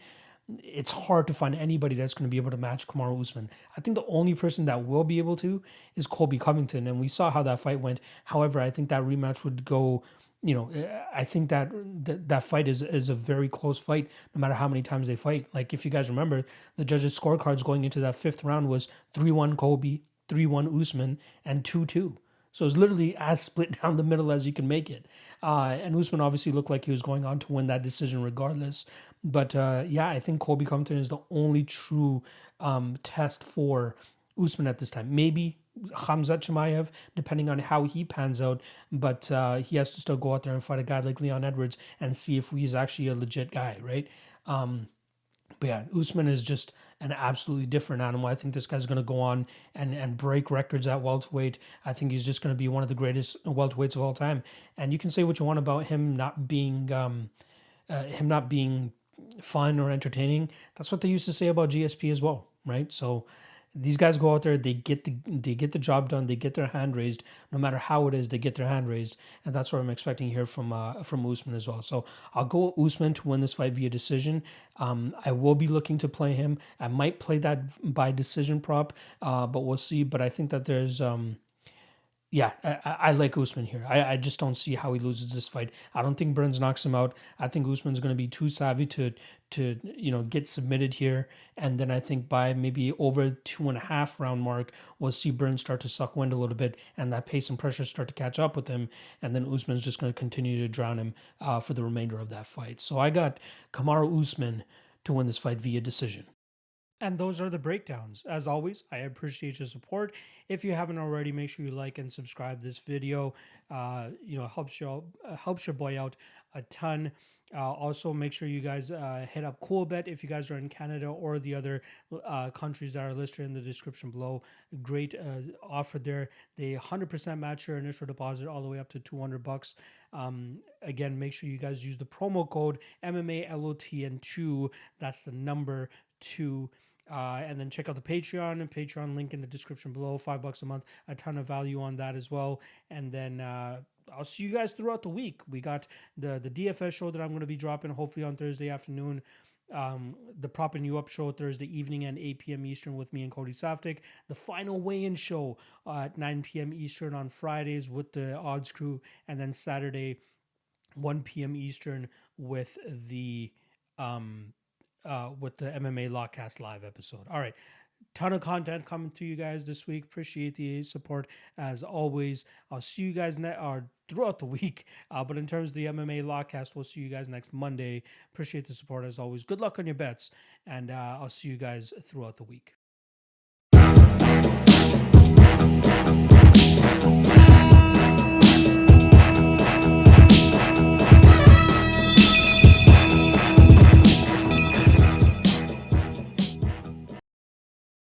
it's hard to find anybody that's going to be able to match Kamaru Usman. I think the only person that will be able to is Colby Covington, and we saw how that fight went. However, I think that rematch would go, I think that fight is a very close fight, no matter how many times they fight. Like, if you guys remember, the judges' scorecards going into that 5th round was 3-1 Colby, 3-1 Usman and 2-2. So it's literally as split down the middle as you can make it. And Usman obviously looked like he was going on to win that decision regardless. But yeah, I think Colby Compton is the only true test for Usman at this time. Maybe Khamzat Chimaev, depending on how he pans out. But he has to still go out there and fight a guy like Leon Edwards and see if he's actually a legit guy, right? But yeah, Usman is just an absolutely different animal. I think this guy's going to go on and break records at welterweight. I think he's just going to be one of the greatest welterweights of all time. And you can say what you want about him not being fun or entertaining. That's what they used to say about GSP as well, right? So these guys go out there, they get the job done, they get their hand raised, no matter how it is, they get their hand raised, and that's what I'm expecting here from Usman as well. So I'll go with Usman to win this fight via decision. I will be looking to play him. I might play that by decision prop, but we'll see. But I think that there's yeah, I like Usman here. I just don't see how he loses this fight. I don't think Burns knocks him out. I think Usman's going to be too savvy to get submitted here. And then I think by maybe over 2.5 round mark, we'll see Burns start to suck wind a little bit, and that pace and pressure start to catch up with him. And then Usman's just going to continue to drown him for the remainder of that fight. So I got Kamaru Usman to win this fight via decision. And those are the breakdowns. As always, I appreciate your support. If you haven't already, make sure you like and subscribe this video. Helps your boy out a ton. Also, make sure you guys hit up Coolbet if you guys are in Canada or the other countries that are listed in the description below. Great offer there. They 100% match your initial deposit all the way up to $200. Again, make sure you guys use the promo code MMALOTN2. That's the number 2. And then check out the Patreon link in the description below. $5 a month, a ton of value on that as well. And then I'll see you guys throughout the week. We got the DFS show that I'm going to be dropping hopefully on Thursday afternoon. The Propping You Up show Thursday evening at 8 p.m. Eastern with me and Cody Saftik. The final weigh-in show at 9 p.m. Eastern on Fridays with the Odds Crew. And then Saturday, 1 p.m. Eastern with the MMA Lotcast live episode. All right. Ton of content coming to you guys this week. Appreciate the support as always. I'll see you guys throughout the week. But in terms of the MMA Lotcast, we'll see you guys next Monday. Appreciate the support as always. Good luck on your bets. And I'll see you guys throughout the week.